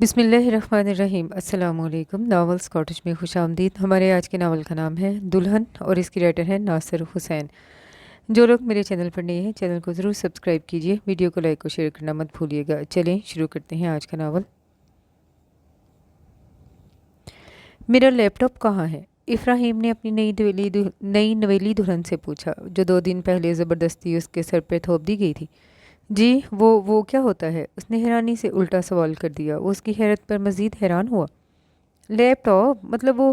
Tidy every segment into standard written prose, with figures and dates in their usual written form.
بسم اللہ الرحمن الرحیم۔ السلام علیکم۔ ناول اسکاٹش میں خوش آمدید۔ ہمارے آج کے ناول کا نام ہے دلہن اور اس کی رائٹر ہے ناصر حسین۔ جو لوگ میرے چینل پر نئے ہیں چینل کو ضرور سبسکرائب کیجیے، ویڈیو کو لائک اور شیئر کرنا مت بھولیے گا۔ چلیں شروع کرتے ہیں آج کا ناول۔ میرا لیپ ٹاپ کہاں ہے؟ افراہیم نے اپنی نئی نویلی دلہن سے پوچھا، جو 2 دن پہلے زبردستی اس کے سر پہ تھوپ دی گئی تھی۔ جی وہ کیا ہوتا ہے؟ اس نے حیرانی سے الٹا سوال کر دیا۔ وہ اس کی حیرت پر مزید حیران ہوا۔ لیپ ٹاپ مطلب وہ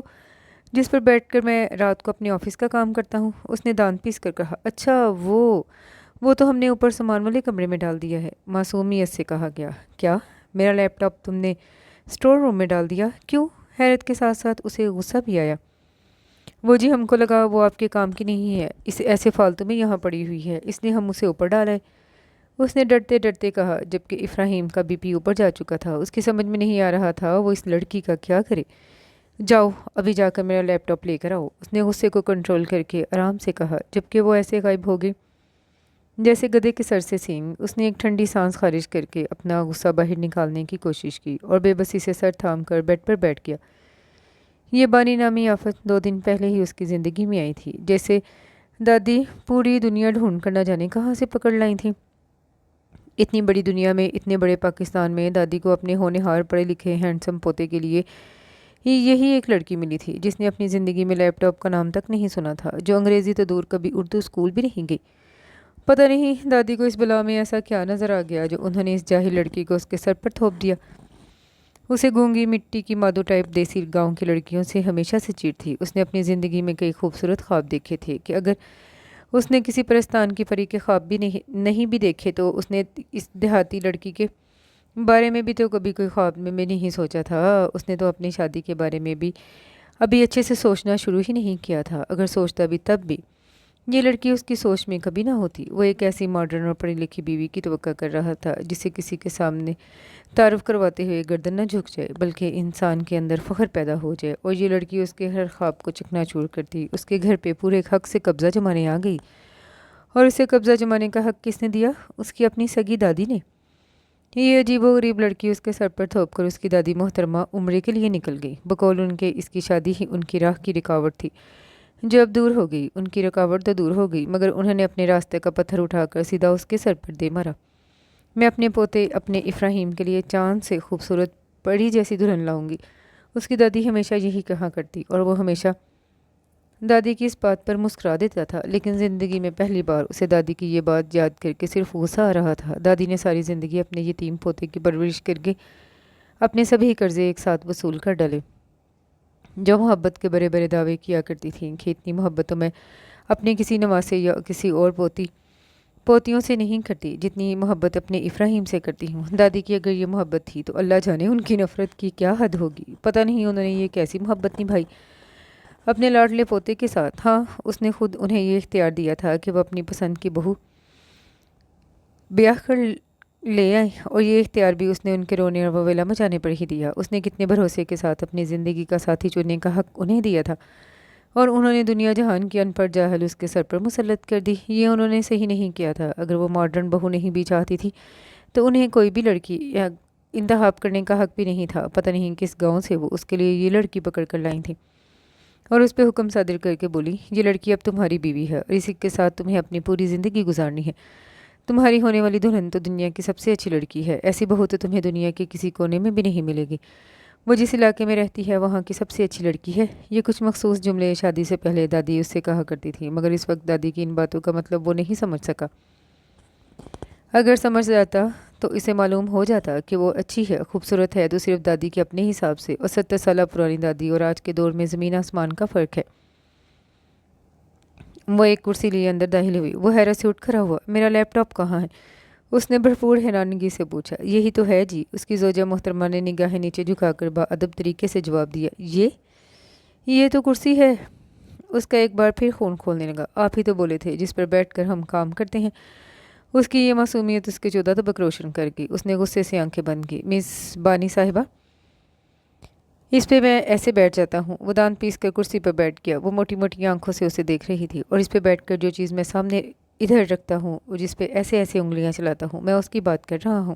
جس پر بیٹھ کر میں رات کو اپنے آفس کا کام کرتا ہوں، اس نے دانت پیس کر کہا۔ اچھا وہ تو ہم نے اوپر سامان والے کمرے میں ڈال دیا ہے، معصومیت سے کہا گیا۔ کیا؟ میرا لیپ ٹاپ تم نے اسٹور روم میں ڈال دیا؟ کیوں؟ حیرت کے ساتھ ساتھ اسے غصہ بھی آیا۔ وہ جی ہم کو لگا وہ آپ کے کام کی نہیں ہے، اس ایسے فالتو میں یہاں پڑی ہوئی ہے، اس لیے ہم اسے اوپر ڈالا ہے، اس نے ڈرتے ڈرتے کہا، جبکہ افراہیم کا بی پی اوپر جا چکا تھا۔ اس کی سمجھ میں نہیں آ رہا تھا وہ اس لڑکی کا کیا کرے۔ جاؤ ابھی جا کر میرا لیپ ٹاپ لے کر آؤ، اس نے غصے کو کنٹرول کر کے آرام سے کہا، جبکہ وہ ایسے غائب ہو گئی جیسے گدھے کے سر سے سینگ۔ اس نے ایک ٹھنڈی سانس خارج کر کے اپنا غصہ باہر نکالنے کی کوشش کی اور بے بسی سے سر تھام کر بیڈ پر بیٹھ گیا۔ یہ بانی نامی آفت 2 دن پہلے ہی اس کی زندگی میں آئی تھی، جیسے دادی پوری دنیا ڈھونڈ کر نہ جانے کہاں سے پکڑ لائی تھی۔ اتنی بڑی دنیا میں، اتنے بڑے پاکستان میں دادی کو اپنے ہونہار پڑھے لکھے ہینڈسم پوتے کے لیے یہی ایک لڑکی ملی تھی، جس نے اپنی زندگی میں لیپ ٹاپ کا نام تک نہیں سنا تھا، جو انگریزی تو دور کبھی اردو اسکول بھی نہیں گئی۔ پتہ نہیں دادی کو اس بلا میں ایسا کیا نظر آ گیا جو انہوں نے اس جاہل لڑکی کو اس کے سر پر تھوپ دیا۔ اسے گونگی مٹی کی مادو ٹائپ دیسی گاؤں کی لڑکیوں سے ہمیشہ سے چیڑ تھی۔ اس نے اپنی زندگی میں کئی خوبصورت خواب دیکھے تھے کہ اگر اس نے کسی پرستان کی پری کے خواب بھی نہیں بھی دیکھے تو اس نے اس دیہاتی لڑکی کے بارے میں بھی تو کبھی کوئی خواب میں بھی نہیں سوچا تھا۔ اس نے تو اپنی شادی کے بارے میں بھی ابھی اچھے سے سوچنا شروع ہی نہیں کیا تھا، اگر سوچتا بھی تب بھی یہ لڑکی اس کی سوچ میں کبھی نہ ہوتی۔ وہ ایک ایسی ماڈرن اور پڑھی لکھی بیوی کی توقع کر رہا تھا جسے کسی کے سامنے تعارف کرواتے ہوئے گردن نہ جھک جائے، بلکہ انسان کے اندر فخر پیدا ہو جائے، اور یہ لڑکی اس کے ہر خواب کو چکنا چور کرتی۔ اس کے گھر پہ پورے حق سے قبضہ جمانے آ گئی، اور اسے قبضہ جمانے کا حق کس نے دیا؟ اس کی اپنی سگی دادی نے۔ یہ عجیب و غریب لڑکی اس کے سر پر تھوپ کر اس کی دادی محترمہ عمرے کے لیے نکل گئی۔ بقول ان کے اس کی شادی ہی ان کی راہ کی رکاوٹ تھی، جو اب دور ہو گئی۔ ان کی رکاوٹ تو دور ہو گئی، مگر انہوں نے اپنے راستے کا پتھر اٹھا کر سیدھا اس کے سر پر دے مارا۔ میں اپنے پوتے اپنے افراہیم کے لیے چاند سے خوبصورت پری جیسی دلہن لاؤں گی، اس کی دادی ہمیشہ یہی کہا کرتی، اور وہ ہمیشہ دادی کی اس بات پر مسکرا دیتا تھا۔ لیکن زندگی میں پہلی بار اسے دادی کی یہ بات یاد کر کے صرف غصہ آ رہا تھا۔ دادی نے ساری زندگی اپنے یتیم پوتے کی پرورش کر کے اپنے سبھی قرضے ایک ساتھ وصول کر ڈالے، جو محبت کے بڑے بڑے دعوے کیا کرتی تھیں کہ اتنی محبت تو میں اپنے کسی نواسے یا کسی اور پوتیوں سے نہیں کرتی جتنی محبت اپنے افراہیم سے کرتی ہوں۔ دادی کی اگر یہ محبت تھی تو اللہ جانے ان کی نفرت کی کیا حد ہوگی۔ پتہ نہیں انہوں نے یہ کیسی محبت نبھائی اپنے لاڈلے پوتے کے ساتھ۔ ہاں، اس نے خود انہیں یہ اختیار دیا تھا کہ وہ اپنی پسند کی بہو بیاہ کر لے آئیں، اور یہ اختیار بھی اس نے ان کے رونے اور وویلا مچانے پر ہی دیا۔ اس نے کتنے بھروسے کے ساتھ اپنی زندگی کا ساتھی چننے کا حق انہیں دیا تھا، اور انہوں نے دنیا جہان کی ان پڑھ جاہل اس کے سر پر مسلط کر دی۔ یہ انہوں نے صحیح نہیں کیا تھا۔ اگر وہ ماڈرن بہو نہیں بھی چاہتی تھی تو انہیں کوئی بھی لڑکی انتخاب کرنے کا حق بھی نہیں تھا۔ پتہ نہیں کس گاؤں سے وہ اس کے لیے یہ لڑکی پکڑ کر لائی تھی، اور اس پہ حکم صادر کر کے بولی، یہ لڑکی اب تمہاری بیوی ہے اور اسی کے ساتھ تمہیں اپنی پوری زندگی گزارنی ہے۔ تمہاری ہونے والی دلہن تو دنیا کی سب سے اچھی لڑکی ہے، ایسی بہو تو تمہیں دنیا کے کسی کونے میں بھی نہیں ملے گی۔ وہ جس علاقے میں رہتی ہے وہاں کی سب سے اچھی لڑکی ہے۔ یہ کچھ مخصوص جملے شادی سے پہلے دادی اس سے کہا کرتی تھی، مگر اس وقت دادی کی ان باتوں کا مطلب وہ نہیں سمجھ سکا۔ اگر سمجھ جاتا تو اسے معلوم ہو جاتا کہ وہ اچھی ہے، خوبصورت ہے، تو صرف دادی کے اپنے حساب سے، اور 70 سالہ پرانی دادی اور آج کے دور میں زمین آسمان کا فرق ہے۔ وہ ایک کرسی لیے اندر داخل ہوئی۔ وہ حیرت سے اٹھ کھڑا ہوا۔ میرا لیپ ٹاپ کہاں ہے؟ اس نے بھرپور حیرانگی سے پوچھا۔ یہی تو ہے جی، اس کی زوجہ محترمہ نے نگاہیں نیچے جھکا کر باادب طریقے سے جواب دیا۔ یہ تو کرسی ہے۔ اس کا ایک بار پھر خون کھولنے لگا۔ آپ ہی تو بولے تھے جس پر بیٹھ کر ہم کام کرتے ہیں۔ اس کی یہ معصومیت اس کے 14 طبق روشن کر گئی۔ اس نے غصے سے آنکھیں بند کی۔ مس بانی صاحبہ، اس پہ میں ایسے بیٹھ جاتا ہوں۔ وہ دانت پیس کر کرسی پر بیٹھ گیا۔ وہ موٹی موٹی آنکھوں سے اسے دیکھ رہی تھی، اور اس پہ بیٹھ کر جو چیز میں سامنے ادھر رکھتا ہوں، جس پہ ایسے انگلیاں چلاتا ہوں، میں اس کی بات کر رہا ہوں۔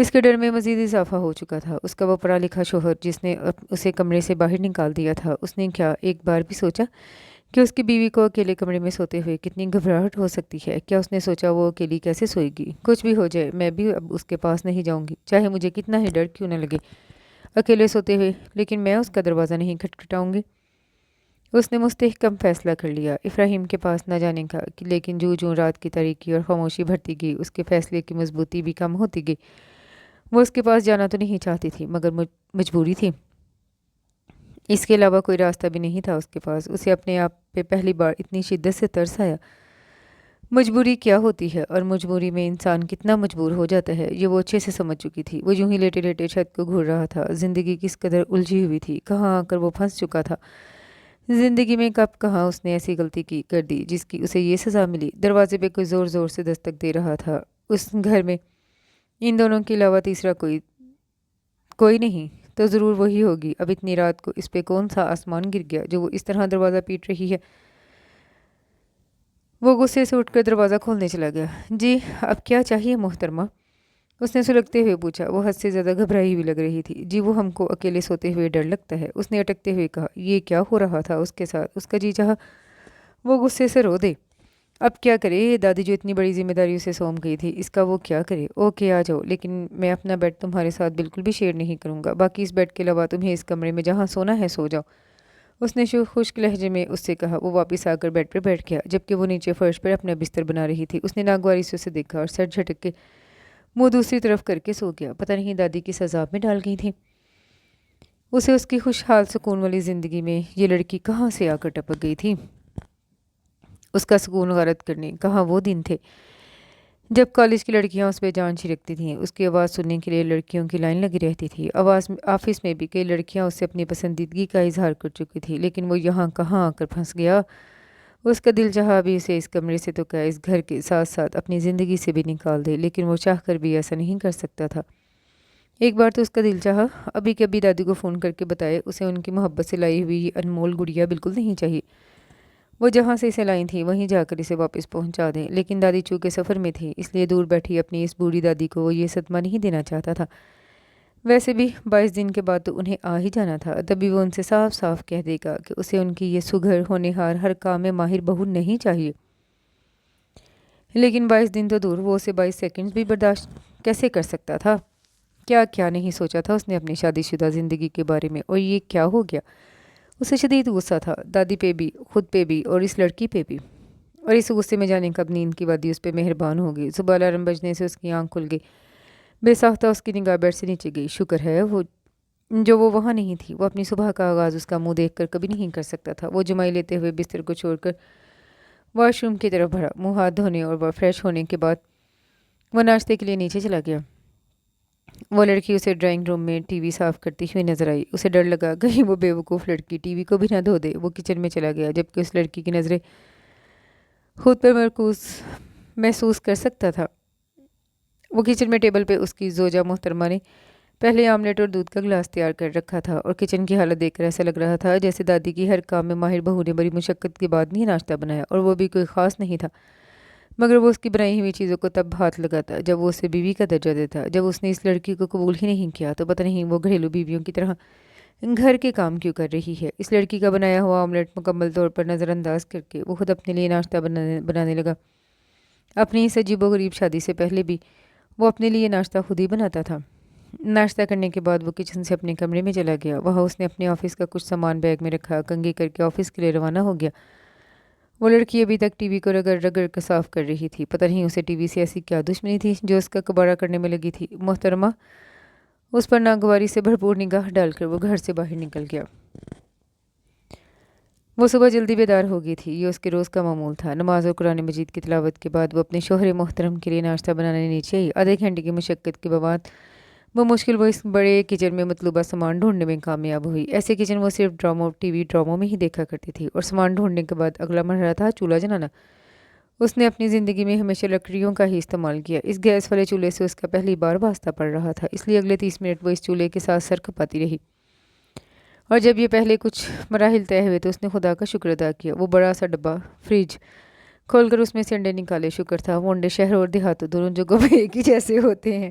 اس کے ڈر میں مزید اضافہ ہو چکا تھا۔ اس کا وہ پڑھا لکھا شوہر جس نے اسے کمرے سے باہر نکال دیا تھا، اس نے کیا ایک بار بھی سوچا کہ اس کی بیوی کو اکیلے کمرے میں سوتے ہوئے کتنی گھبراہٹ ہو سکتی ہے؟ کیا اس نے سوچا وہ اکیلی کیسے سوئے گی؟ کچھ بھی ہو جائے میں بھی اب اس کے پاس نہیں جاؤں گی، چاہے مجھے کتنا ہی ڈر کیوں نہ لگے اکیلے سوتے ہوئے، لیکن میں اس کا دروازہ نہیں کھٹکھٹاؤں گی۔ اس نے مستحکم فیصلہ کر لیا ابراہیم کے پاس نہ جانے کا، لیکن جوں رات کی تاریکی اور خاموشی بڑھتی گئی اس کے فیصلے کی مضبوطی بھی کم ہوتی گئی۔ وہ اس کے پاس جانا تو نہیں چاہتی تھی مگر مجبوری تھی، اس کے علاوہ کوئی راستہ بھی نہیں تھا اس کے پاس۔ اسے اپنے آپ پہ پہلی بار اتنی شدت سے ترس آیا۔ مجبوری کیا ہوتی ہے اور مجبوری میں انسان کتنا مجبور ہو جاتا ہے یہ وہ اچھے سے سمجھ چکی تھی۔ وہ یوں ہی لیٹے لیٹے چھت کو گھور رہا تھا۔ زندگی کس قدر الجھی ہوئی تھی، کہاں آ کر وہ پھنس چکا تھا۔ زندگی میں کب کہاں اس نے ایسی غلطی کر دی جس کی اسے یہ سزا ملی۔ دروازے پہ کوئی زور زور سے دستک دے رہا تھا۔ اس گھر میں ان دونوں کے علاوہ تیسرا کوئی نہیں تو ضرور وہی ہوگی۔ اب اتنی رات کو اس پہ کون سا آسمان گر گیا جو وہ اس طرح دروازہ پیٹ رہی ہے؟ وہ غصے سے اٹھ کر دروازہ کھولنے چلا گیا۔ جی اب کیا چاہیے محترمہ؟ اس نے سلگتے ہوئے پوچھا۔ وہ حد سے زیادہ گھبرائی ہوئی لگ رہی تھی۔ جی وہ ہم کو اکیلے سوتے ہوئے ڈر لگتا ہے، اس نے اٹکتے ہوئے کہا۔ یہ کیا ہو رہا تھا اس کے ساتھ؟ اس کا جی چاہا وہ غصے سے رو دے۔ اب کیا کرے؟ دادی جو اتنی بڑی ذمہ داری اسے سونپ گئی تھی، اس کا وہ کیا کرے؟ اوکے آ جاؤ، لیکن میں اپنا بیڈ تمہارے ساتھ بالکل بھی شیئر نہیں کروں گا، باقی اس بیڈ کے علاوہ تمہیں اس کمرے میں جہاں سونا ہے سو جاؤ، اس نے خشک لہجے میں اس سے کہا۔ وہ واپس آ کر بیڈ پر بیٹھ گیا جبکہ وہ نیچے فرش پر اپنا بستر بنا رہی تھی۔ اس نے ناگواری سے اسے دیکھا اور سر جھٹک کے منہ دوسری طرف کر کے سو گیا۔ پتہ نہیں دادی کس عذاب میں ڈال گئی تھی اسے اس کی خوشحال سکون والی زندگی میں یہ لڑکی کہاں سے آ کر ٹپک گئی تھی؟ اس کا سکون غارت کرنے کہاں وہ دن تھے جب کالج کی لڑکیاں اس پہ جان چھڑکتی تھیں۔ اس کی آواز سننے کے لیے لڑکیوں کی لائن لگی رہتی تھی۔ آفس میں بھی کئی لڑکیاں اس سے اپنی پسندیدگی کا اظہار کر چکی تھی، لیکن وہ یہاں کہاں آ کر پھنس گیا؟ اس کا دل چاہا بھی اسے اس کمرے سے تو کیا اس گھر کے ساتھ ساتھ اپنی زندگی سے بھی نکال دے، لیکن وہ چاہ کر بھی ایسا نہیں کر سکتا تھا۔ ایک بار تو اس کا دل چاہا ابھی کے ابھی دادی کو فون کر کے بتائے اسے ان کی محبت سے لائی ہوئی یہ انمول گڑیا بالکل نہیں چاہیے، وہ جہاں سے اسے لائی تھی وہیں جا کر اسے واپس پہنچا دیں۔ لیکن دادی چونکہ سفر میں تھی اس لیے دور بیٹھی اپنی اس بوڑھی دادی کو وہ یہ صدمہ نہیں دینا چاہتا تھا۔ ویسے بھی 22 دن کے بعد تو انہیں آ ہی جانا تھا، تبھی وہ ان سے صاف صاف کہہ دے گا کہ اسے ان کی یہ سگھر ہونہار ہر کام میں ماہر بہو نہیں چاہیے۔ لیکن 22 دن تو دور، وہ اسے 22 سیکنڈز بھی برداشت کیسے کر سکتا تھا؟ کیا نہیں سوچا تھا اس نے اپنی شادی شدہ زندگی کے بارے میں، اور یہ کیا ہو گیا؟ اسے شدید غصہ تھا، دادی پہ بھی، خود پہ بھی، اور اس لڑکی پہ بھی۔ اور اس غصے میں جانے کب نیند کی وادی اس پہ مہربان ہو گئی۔ صبح الارم بجنے سے اس کی آنکھ کھل گئی، بے ساختہ اس کی نگاہ بیڈ سے نیچے گئی۔ شکر ہے وہ وہاں نہیں تھی۔ وہ اپنی صبح کا آغاز اس کا منہ دیکھ کر کبھی نہیں کر سکتا تھا۔ وہ جمائی لیتے ہوئے بستر کو چھوڑ کر واش روم کی طرف بڑھا۔ منہ ہاتھ دھونے اور فریش ہونے کے بعد وہ ناشتے کے لیے نیچے چلا گیا۔ وہ لڑکی اسے ڈرائنگ روم میں ٹی وی صاف کرتی ہوئی نظر آئی۔ اسے ڈر لگا کہیں وہ بیوقوف لڑکی ٹی وی کو بھی نہ دھو دے۔ وہ کچن میں چلا گیا جبکہ اس لڑکی کی نظریں خود پر مرکوز محسوس کر سکتا تھا۔ وہ کچن میں ٹیبل پہ اس کی زوجہ محترمہ نے پہلے آملیٹ اور دودھ کا گلاس تیار کر رکھا تھا، اور کچن کی حالت دیکھ کر ایسا لگ رہا تھا جیسے دادی کی ہر کام میں ماہر بہو نے بڑی مشقت کے بعد نہیں ناشتہ بنایا، اور وہ بھی کوئی خاص نہیں تھا، مگر وہ اس کی بنائی ہوئی چیزوں کو تب ہاتھ لگاتا جب وہ اسے بیوی کا درجہ دیتا۔ جب اس نے اس لڑکی کو قبول ہی نہیں کیا تو پتہ نہیں وہ گھریلو بیویوں کی طرح گھر کے کام کیوں کر رہی ہے۔ اس لڑکی کا بنایا ہوا آملیٹ مکمل طور پر نظر انداز کر کے وہ خود اپنے لیے ناشتہ بنانے لگا۔ اپنی اس عجیب و غریب شادی سے پہلے بھی وہ اپنے لیے ناشتہ خود ہی بناتا تھا۔ ناشتہ کرنے کے بعد وہ کچن سے اپنے کمرے میں چلا گیا۔ وہاں اس نے اپنے آفس کا کچھ سامان بیگ میں رکھا، کنگھی کر کے آفس کے لیے روانہ ہو گیا۔ وہ لڑکی ابھی تک ٹی وی کو رگڑ رگڑ کر صاف کر رہی تھی۔ پتہ نہیں اسے ٹی وی سے ایسی کیا دشمنی تھی جو اس کا کباڑہ کرنے میں لگی تھی۔ محترمہ اس پر ناگواری سے بھرپور نگاہ ڈال کر وہ گھر سے باہر نکل گیا۔ وہ صبح جلدی بیدار ہو گئی تھی، یہ اس کے روز کا معمول تھا۔ نماز اور قرآن مجید کی تلاوت کے بعد وہ اپنے شوہر محترم کے لیے ناشتہ بنانے نیچے آئی۔ آدھے گھنٹے کی مشقت کے بعد وہ اس بڑے کچن میں مطلوبہ سامان ڈھونڈنے میں کامیاب ہوئی۔ ایسے کچن وہ صرف ٹی وی ڈراموں میں ہی دیکھا کرتی تھی، اور سامان ڈھونڈنے کے بعد اگلا مرحلہ تھا چولہا جلانا۔ اس نے اپنی زندگی میں ہمیشہ لکڑیوں کا ہی استعمال کیا۔ اس گیس والے چولہے سے اس کا پہلی بار واسطہ پڑ رہا تھا، اس لیے اگلے 30 منٹ وہ اس چولہے کے ساتھ سر کھپاتی رہی۔ اور جب یہ پہلے کچھ مراحل طے ہوئے تو اس نے خدا کا شکر ادا کیا۔ وہ بڑا سا ڈبہ فریج کھول کر اس میں سے انڈے نکالے۔ شکر تھا وہ انڈے شہر اور دیہات دونوں جگہوں پہ ایک ہی جیسے ہوتے ہیں۔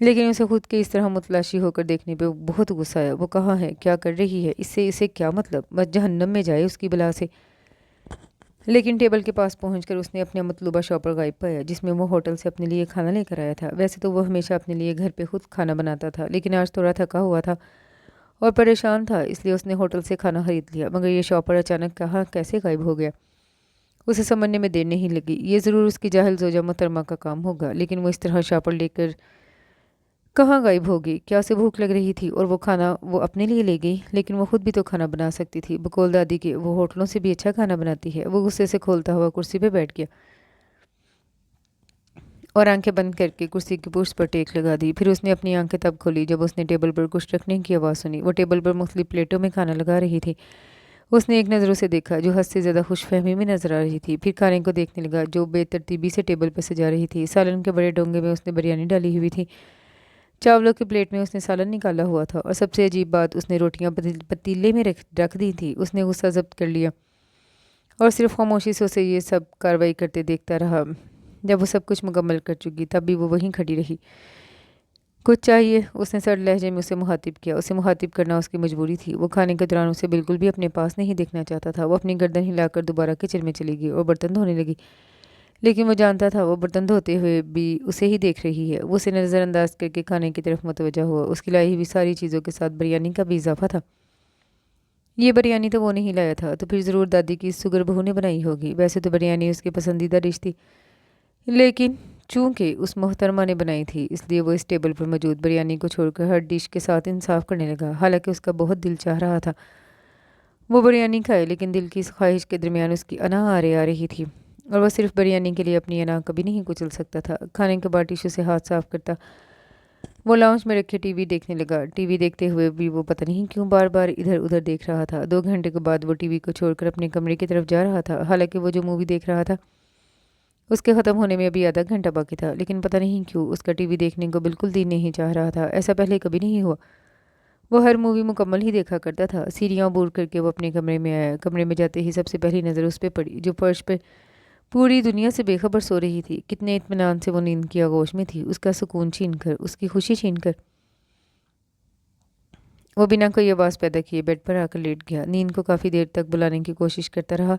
لیکن اسے خود کے اس طرح متلاشی ہو کر دیکھنے پہ بہت غصہ آیا۔ وہ کہاں ہے، کیا کر رہی ہے، اس سے اسے کیا مطلب، بس جہنم میں جائے اس کی بلا سے۔ لیکن ٹیبل کے پاس پہنچ کر اس نے اپنا مطلوبہ شاپر غائب پایا جس میں وہ ہوٹل سے اپنے لیے کھانا لے کر آیا تھا۔ ویسے تو وہ ہمیشہ اپنے لیے گھر پہ خود کھانا بناتا تھا، لیکن آج تھوڑا تھکا ہوا تھا اور پریشان تھا، اس لیے اس نے ہوٹل سے کھانا خرید لیا۔ مگر یہ شاپر اچانک کہاں کیسے غائب ہو گیا، اسے سمجھنے میں دیر نہیں لگی۔ یہ ضرور اس کی جاہل زوجہ محترمہ کا کام ہوگا، لیکن وہ اس طرح شاپر لے کر کہاں غائب ہوگی؟ کیا اسے بھوک لگ رہی تھی اور وہ کھانا وہ اپنے لیے لے گئی؟ لیکن وہ خود بھی تو کھانا بنا سکتی تھی، بقول دادی کے وہ ہوٹلوں سے بھی اچھا کھانا بناتی ہے۔ وہ غصے سے کھولتا ہوا کرسی پہ بیٹھ گیا اور آنکھیں بند کر کے کرسی کی پشت پر ٹیک لگا دی۔ پھر اس نے اپنی آنکھیں تب کھولی جب اس نے ٹیبل پر کچھ رکھنے کی آواز سنی۔ وہ ٹیبل پر مختلف پلیٹوں میں کھانا لگا رہی تھی۔ اس نے ایک نظر اسے دیکھا جو حد سے زیادہ خوش فہمی میں نظر آ رہی تھی، پھر کھانے کو دیکھنے لگا جو بے ترتیبی سے ٹیبل پہ سجا رہی تھی۔ سالن کے بڑے ڈونگے میں اس نے بریانی ڈالی ہوئی تھی، چاولوں کی پلیٹ میں اس نے سالن نکالا ہوا تھا، اور سب سے عجیب بات اس نے روٹیاں پتیلے میں رکھ دی تھی۔ اس نے غصہ ضبط کر لیا اور صرف خاموشی سے اسے یہ سب کاروائی کرتے دیکھتا رہا۔ جب وہ سب کچھ مکمل کر چکی تب بھی وہ وہیں کھڑی رہی۔ کچھ چاہیے؟ اس نے سرد لہجے میں اسے مخاطب کیا۔ اسے مخاطب کرنا اس کی مجبوری تھی۔ وہ کھانے کے دوران اسے بالکل بھی اپنے پاس نہیں دیکھنا چاہتا تھا۔ وہ اپنی گردن ہلا کر دوبارہ کچن میں چلی گئی اور برتن دھونے لگی، لیکن وہ جانتا تھا وہ برتن دھوتے ہوئے بھی اسے ہی دیکھ رہی ہے۔ وہ اسے نظر انداز کر کے کھانے کی طرف متوجہ ہوا۔ اس کی لائی ہوئی ساری چیزوں کے ساتھ بریانی کا بھی اضافہ تھا۔ یہ بریانی تو وہ نہیں لایا تھا، تو پھر ضرور دادی کی سگر بہو نے بنائی ہوگی۔ ویسے تو بریانی اس کی پسندیدہ ڈش تھی، لیکن چونکہ اس محترمہ نے بنائی تھی اس لیے وہ اس ٹیبل پر موجود بریانی کو چھوڑ کر ہر ڈش کے ساتھ انصاف کرنے لگا۔ حالانکہ اس کا بہت دل چاہ رہا تھا وہ بریانی کھائے، لیکن دل کی اس خواہش کے درمیان اس کی انا آ رہی تھی، اور وہ صرف بریانی کے لیے اپنی انا کبھی نہیں کچل سکتا تھا۔ کھانے کے بعد ٹیشو سے ہاتھ صاف کرتا وہ لاؤنج میں رکھے ٹی وی دیکھنے لگا۔ ٹی وی دیکھتے ہوئے بھی وہ پتہ نہیں کیوں بار بار ادھر ادھر دیکھ رہا تھا۔ 2 گھنٹے کے بعد وہ ٹی وی کو چھوڑ کر اپنے کمرے کی طرف جا رہا تھا۔ حالانکہ وہ جو مووی دیکھ رہا تھا اس کے ختم ہونے میں ابھی آدھا گھنٹہ باقی تھا، لیکن پتہ نہیں کیوں اس کا ٹی وی دیکھنے کو بالکل دل نہیں چاہ رہا تھا۔ ایسا پہلے کبھی نہیں ہوا۔ وہ ہر مووی مکمل ہی دیکھا کرتا تھا۔ سیڑھیاں عبور کر کے وہ اپنے کمرے میں آیا۔ کمرے میں جاتے ہی سب سے پہلی نظر اس پہ پڑی جو فرش پہ پوری دنیا سے بے خبر سو رہی تھی۔ کتنے اطمینان سے وہ نیند کی آغوش میں تھی، اس کا سکون چھین کر، اس کی خوشی چھین کر۔ وہ بنا کوئی آواز پیدا کیے بیڈ پر آ کر لیٹ گیا۔ نیند کو کافی دیر تک بلانے کی کوشش کرتا رہا۔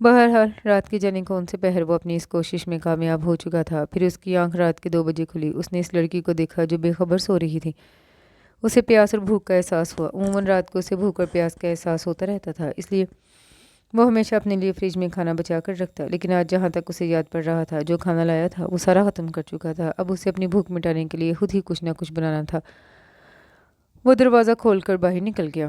بہرحال رات کی جانے کون سے پہر وہ اپنی اس کوشش میں کامیاب ہو چکا تھا۔ پھر اس کی آنکھ رات کے 2 بجے کھلی۔ اس نے اس لڑکی کو دیکھا جو بے خبر سو رہی تھی۔ اسے پیاس اور بھوک کا احساس ہوا۔ عموماً رات کو اسے بھوک اور پیاس کا احساس ہوتا رہتا تھا، اس لیے وہ ہمیشہ اپنے لیے فریج میں کھانا بچا کر رکھتا، لیکن آج جہاں تک اسے یاد پڑ رہا تھا جو کھانا لایا تھا وہ سارا ختم کر چکا تھا۔ اب اسے اپنی بھوک مٹانے کے لیے خود ہی کچھ نہ کچھ بنانا تھا۔ وہ دروازہ کھول کر باہر نکل گیا۔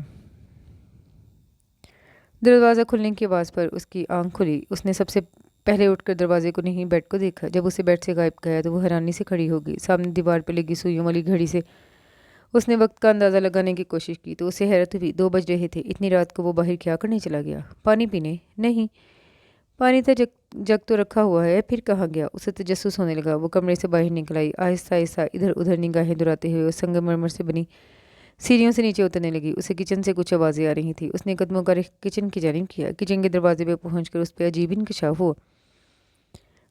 دروازہ کھلنے کی آواز پر اس کی آنکھ کھلی۔ اس نے سب سے پہلے اٹھ کر دروازے کو نہیں بیڈ کو دیکھا۔ جب اسے بیڈ سے غائب گیا تو وہ حیرانی سے کھڑی ہو گئی۔ سامنے دیوار پہ لگی سوئیوں والی گھڑی سے اس نے وقت کا اندازہ لگانے کی کوشش کی تو اسے حیرت ہوئی۔ 2 بج رہے تھے۔ اتنی رات کو وہ باہر کیا کرنے چلا گیا؟ پانی پینے؟ نہیں، پانی تو جگ تو رکھا ہوا ہے، پھر کہاں گیا؟ اسے تجسس ہونے لگا۔ وہ کمرے سے باہر نکل آئی، آہستہ آہستہ ادھر ادھر نگاہیں دراتے ہوئے اس سنگ مرمر سے بنی سیڑھیوں سے نیچے اترنے لگی۔ اسے کچن سے کچھ آوازیں آ رہی تھی۔ اس نے قدموں کا رخ کچن کی جانب کیا۔ کچن کے دروازے پہ پہنچ کر اس پہ عجیب انکشاف ہوا۔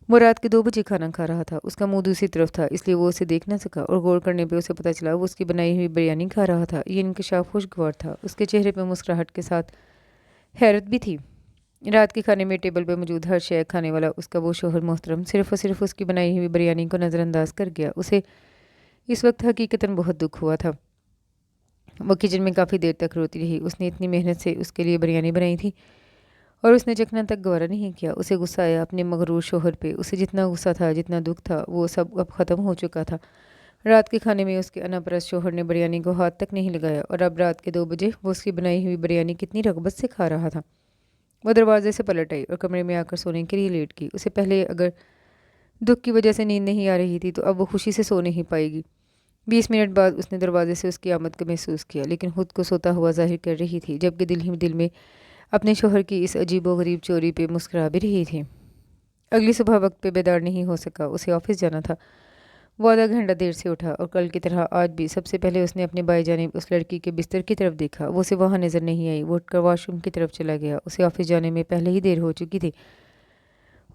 وہ رات کے 2 بجے کھانا کھا رہا تھا۔ اس کا منہ دوسری طرف تھا، اس لیے وہ اسے دیکھ نہ سکا، اور غور کرنے پہ اسے پتہ چلا وہ اس کی بنائی ہوئی بریانی کھا رہا تھا۔ یہ انکشاف خوشگوار تھا۔ اس کے چہرے پہ مسکراہٹ کے ساتھ حیرت بھی تھی۔ رات کے کھانے میں ٹیبل پہ موجود ہر شے کھانے والا اس کا وہ شوہر محترم صرف اور صرف اس کی بنائی ہوئی بریانی کو نظر انداز کر گیا۔ اسے اس وقت حقیقتاً بہت دکھ ہوا تھا۔ وہ کچن میں کافی دیر تک روتی رہی۔ اس نے اتنی محنت سے اس کے لیے بریانی بنائی تھی اور اس نے چکھنا تک گوارا نہیں کیا۔ اسے غصہ آیا اپنے مغرور شوہر پہ۔ اسے جتنا غصہ تھا، جتنا دکھ تھا، وہ سب اب ختم ہو چکا تھا۔ رات کے کھانے میں اس کے انا پرست شوہر نے بریانی کو ہاتھ تک نہیں لگایا، اور اب رات کے 2 بجے وہ اس کی بنائی ہوئی بریانی کتنی رغبت سے کھا رہا تھا۔ وہ دروازے سے پلٹ آئی اور کمرے میں آ کر سونے کے لیے لیٹ گئی۔ اسے پہلے اگر دکھ کی وجہ سے نیند نہیں آ رہی تھی تو اب وہ خوشی سے سو نہیں پائے گی۔ 20 منٹ بعد اس نے دروازے سے اس کی آمد کو محسوس کیا، لیکن خود کو سوتا ہوا ظاہر کر رہی تھی، جبکہ دل ہی دل میں اپنے شوہر کی اس عجیب و غریب چوری پہ مسکرا بھی رہی تھی۔ اگلی صبح وقت پہ بیدار نہیں ہو سکا۔ اسے آفس جانا تھا۔ وہ آدھا گھنٹہ دیر سے اٹھا، اور کل کی طرح آج بھی سب سے پہلے اس نے اپنے بائیں جانب اس لڑکی کے بستر کی طرف دیکھا۔ وہ اسے وہاں نظر نہیں آئی۔ وہ اٹھ کر واش روم کی طرف چلا گیا۔ اسے آفس جانے میں پہلے ہی دیر ہو چکی تھی۔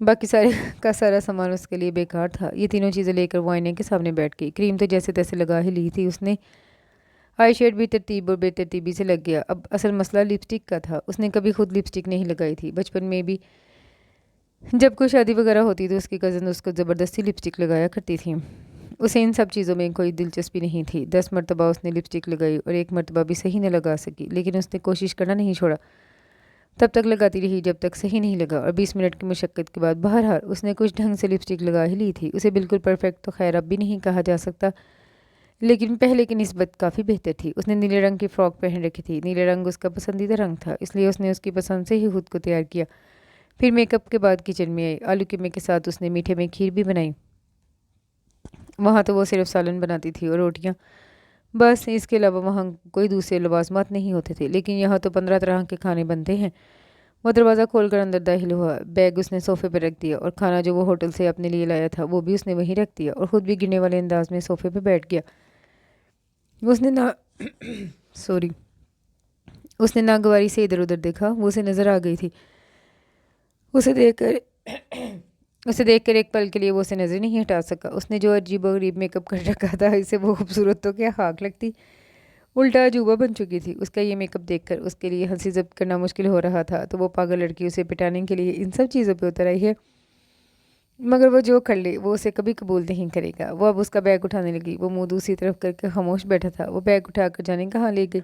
باقی سارے کا سارا سامان اس کے لیے بیکار تھا۔ یہ تینوں چیزیں لے کر وہ آئینے کے سامنے بیٹھ گئی۔ کریم تو جیسے تیسے لگا ہی لی تھی اس نے، آئی شیڈ بھی ترتیب اور بے ترتیبی سے لگ گیا۔ اب اصل مسئلہ لپسٹک کا تھا۔ اس نے کبھی خود لپسٹک نہیں لگائی تھی۔ بچپن میں بھی جب کوئی شادی وغیرہ ہوتی تو اس کی کزن اس کو زبردستی لپسٹک لگایا کرتی تھی۔ اسے ان سب چیزوں میں کوئی دلچسپی نہیں تھی۔ 10 مرتبہ اس نے لپسٹک لگائی اور ایک مرتبہ بھی صحیح نہ لگا سکی، لیکن اس نے کوشش کرنا نہیں چھوڑا۔ تب تک لگاتی رہی جب تک صحیح نہیں لگا، اور 20 منٹ کی مشقت کے بعد بہرحال اس نے کچھ ڈھنگ سے لپسٹک لگا ہی لی تھی۔ اسے بالکل پرفیکٹ تو خیر اب بھی نہیں کہا جا سکتا، لیکن پہلے کی نسبت کافی بہتر تھی۔ اس نے نیلے رنگ کی فراک پہن رکھی تھی۔ نیلے رنگ اس کا پسندیدہ رنگ تھا، اس لیے اس نے اس کی پسند سے ہی خود کو تیار کیا۔ پھر میک اپ کے بعد کچن میں آئی۔ آلو قیمے کے ساتھ اس نے میٹھے میں کھیر بھی بنائی۔ وہاں تو وہ صرف سالن بناتی تھی اور روٹیاں، بس اس کے علاوہ وہاں کوئی دوسرے لوازمات نہیں ہوتے تھے، لیکن یہاں تو 15 طرح کے کھانے بنتے ہیں۔ وہ دروازہ کھول کر اندر داخل ہوا۔ بیگ اس نے صوفے پہ رکھ دیا اور کھانا جو وہ ہوٹل سے اپنے لیے لایا تھا وہ بھی اس نے وہیں رکھ دیا، اور خود بھی گرنے والے انداز میں صوفے پہ بیٹھ گیا۔ اس نے سوری اس نے ناگواری سے ادھر ادھر دیکھا۔ وہ اسے نظر آ گئی تھی۔ اسے دیکھ کر ایک پل کے لیے وہ اسے نظر نہیں ہٹا سکا۔ اس نے جو عجیب و غریب میک اپ کر رکھا تھا، اسے وہ خوبصورت تو کیا خاک لگتی، الٹا عجوبہ بن چکی تھی۔ اس کا یہ میک اپ دیکھ کر اس کے لیے ہنسی ضبط کرنا مشکل ہو رہا تھا، تو وہ پاگل لڑکی اسے پٹانے کے لیے ان سب چیزوں پہ اتر آئی ہے، مگر وہ جو کر لے وہ اسے کبھی قبول نہیں کرے گا۔ وہ اب اس کا بیگ اٹھانے لگی۔ وہ منہ دوسری طرف کر کے خاموش بیٹھا تھا۔ وہ بیگ اٹھا کر جانے کہاں لے گئی،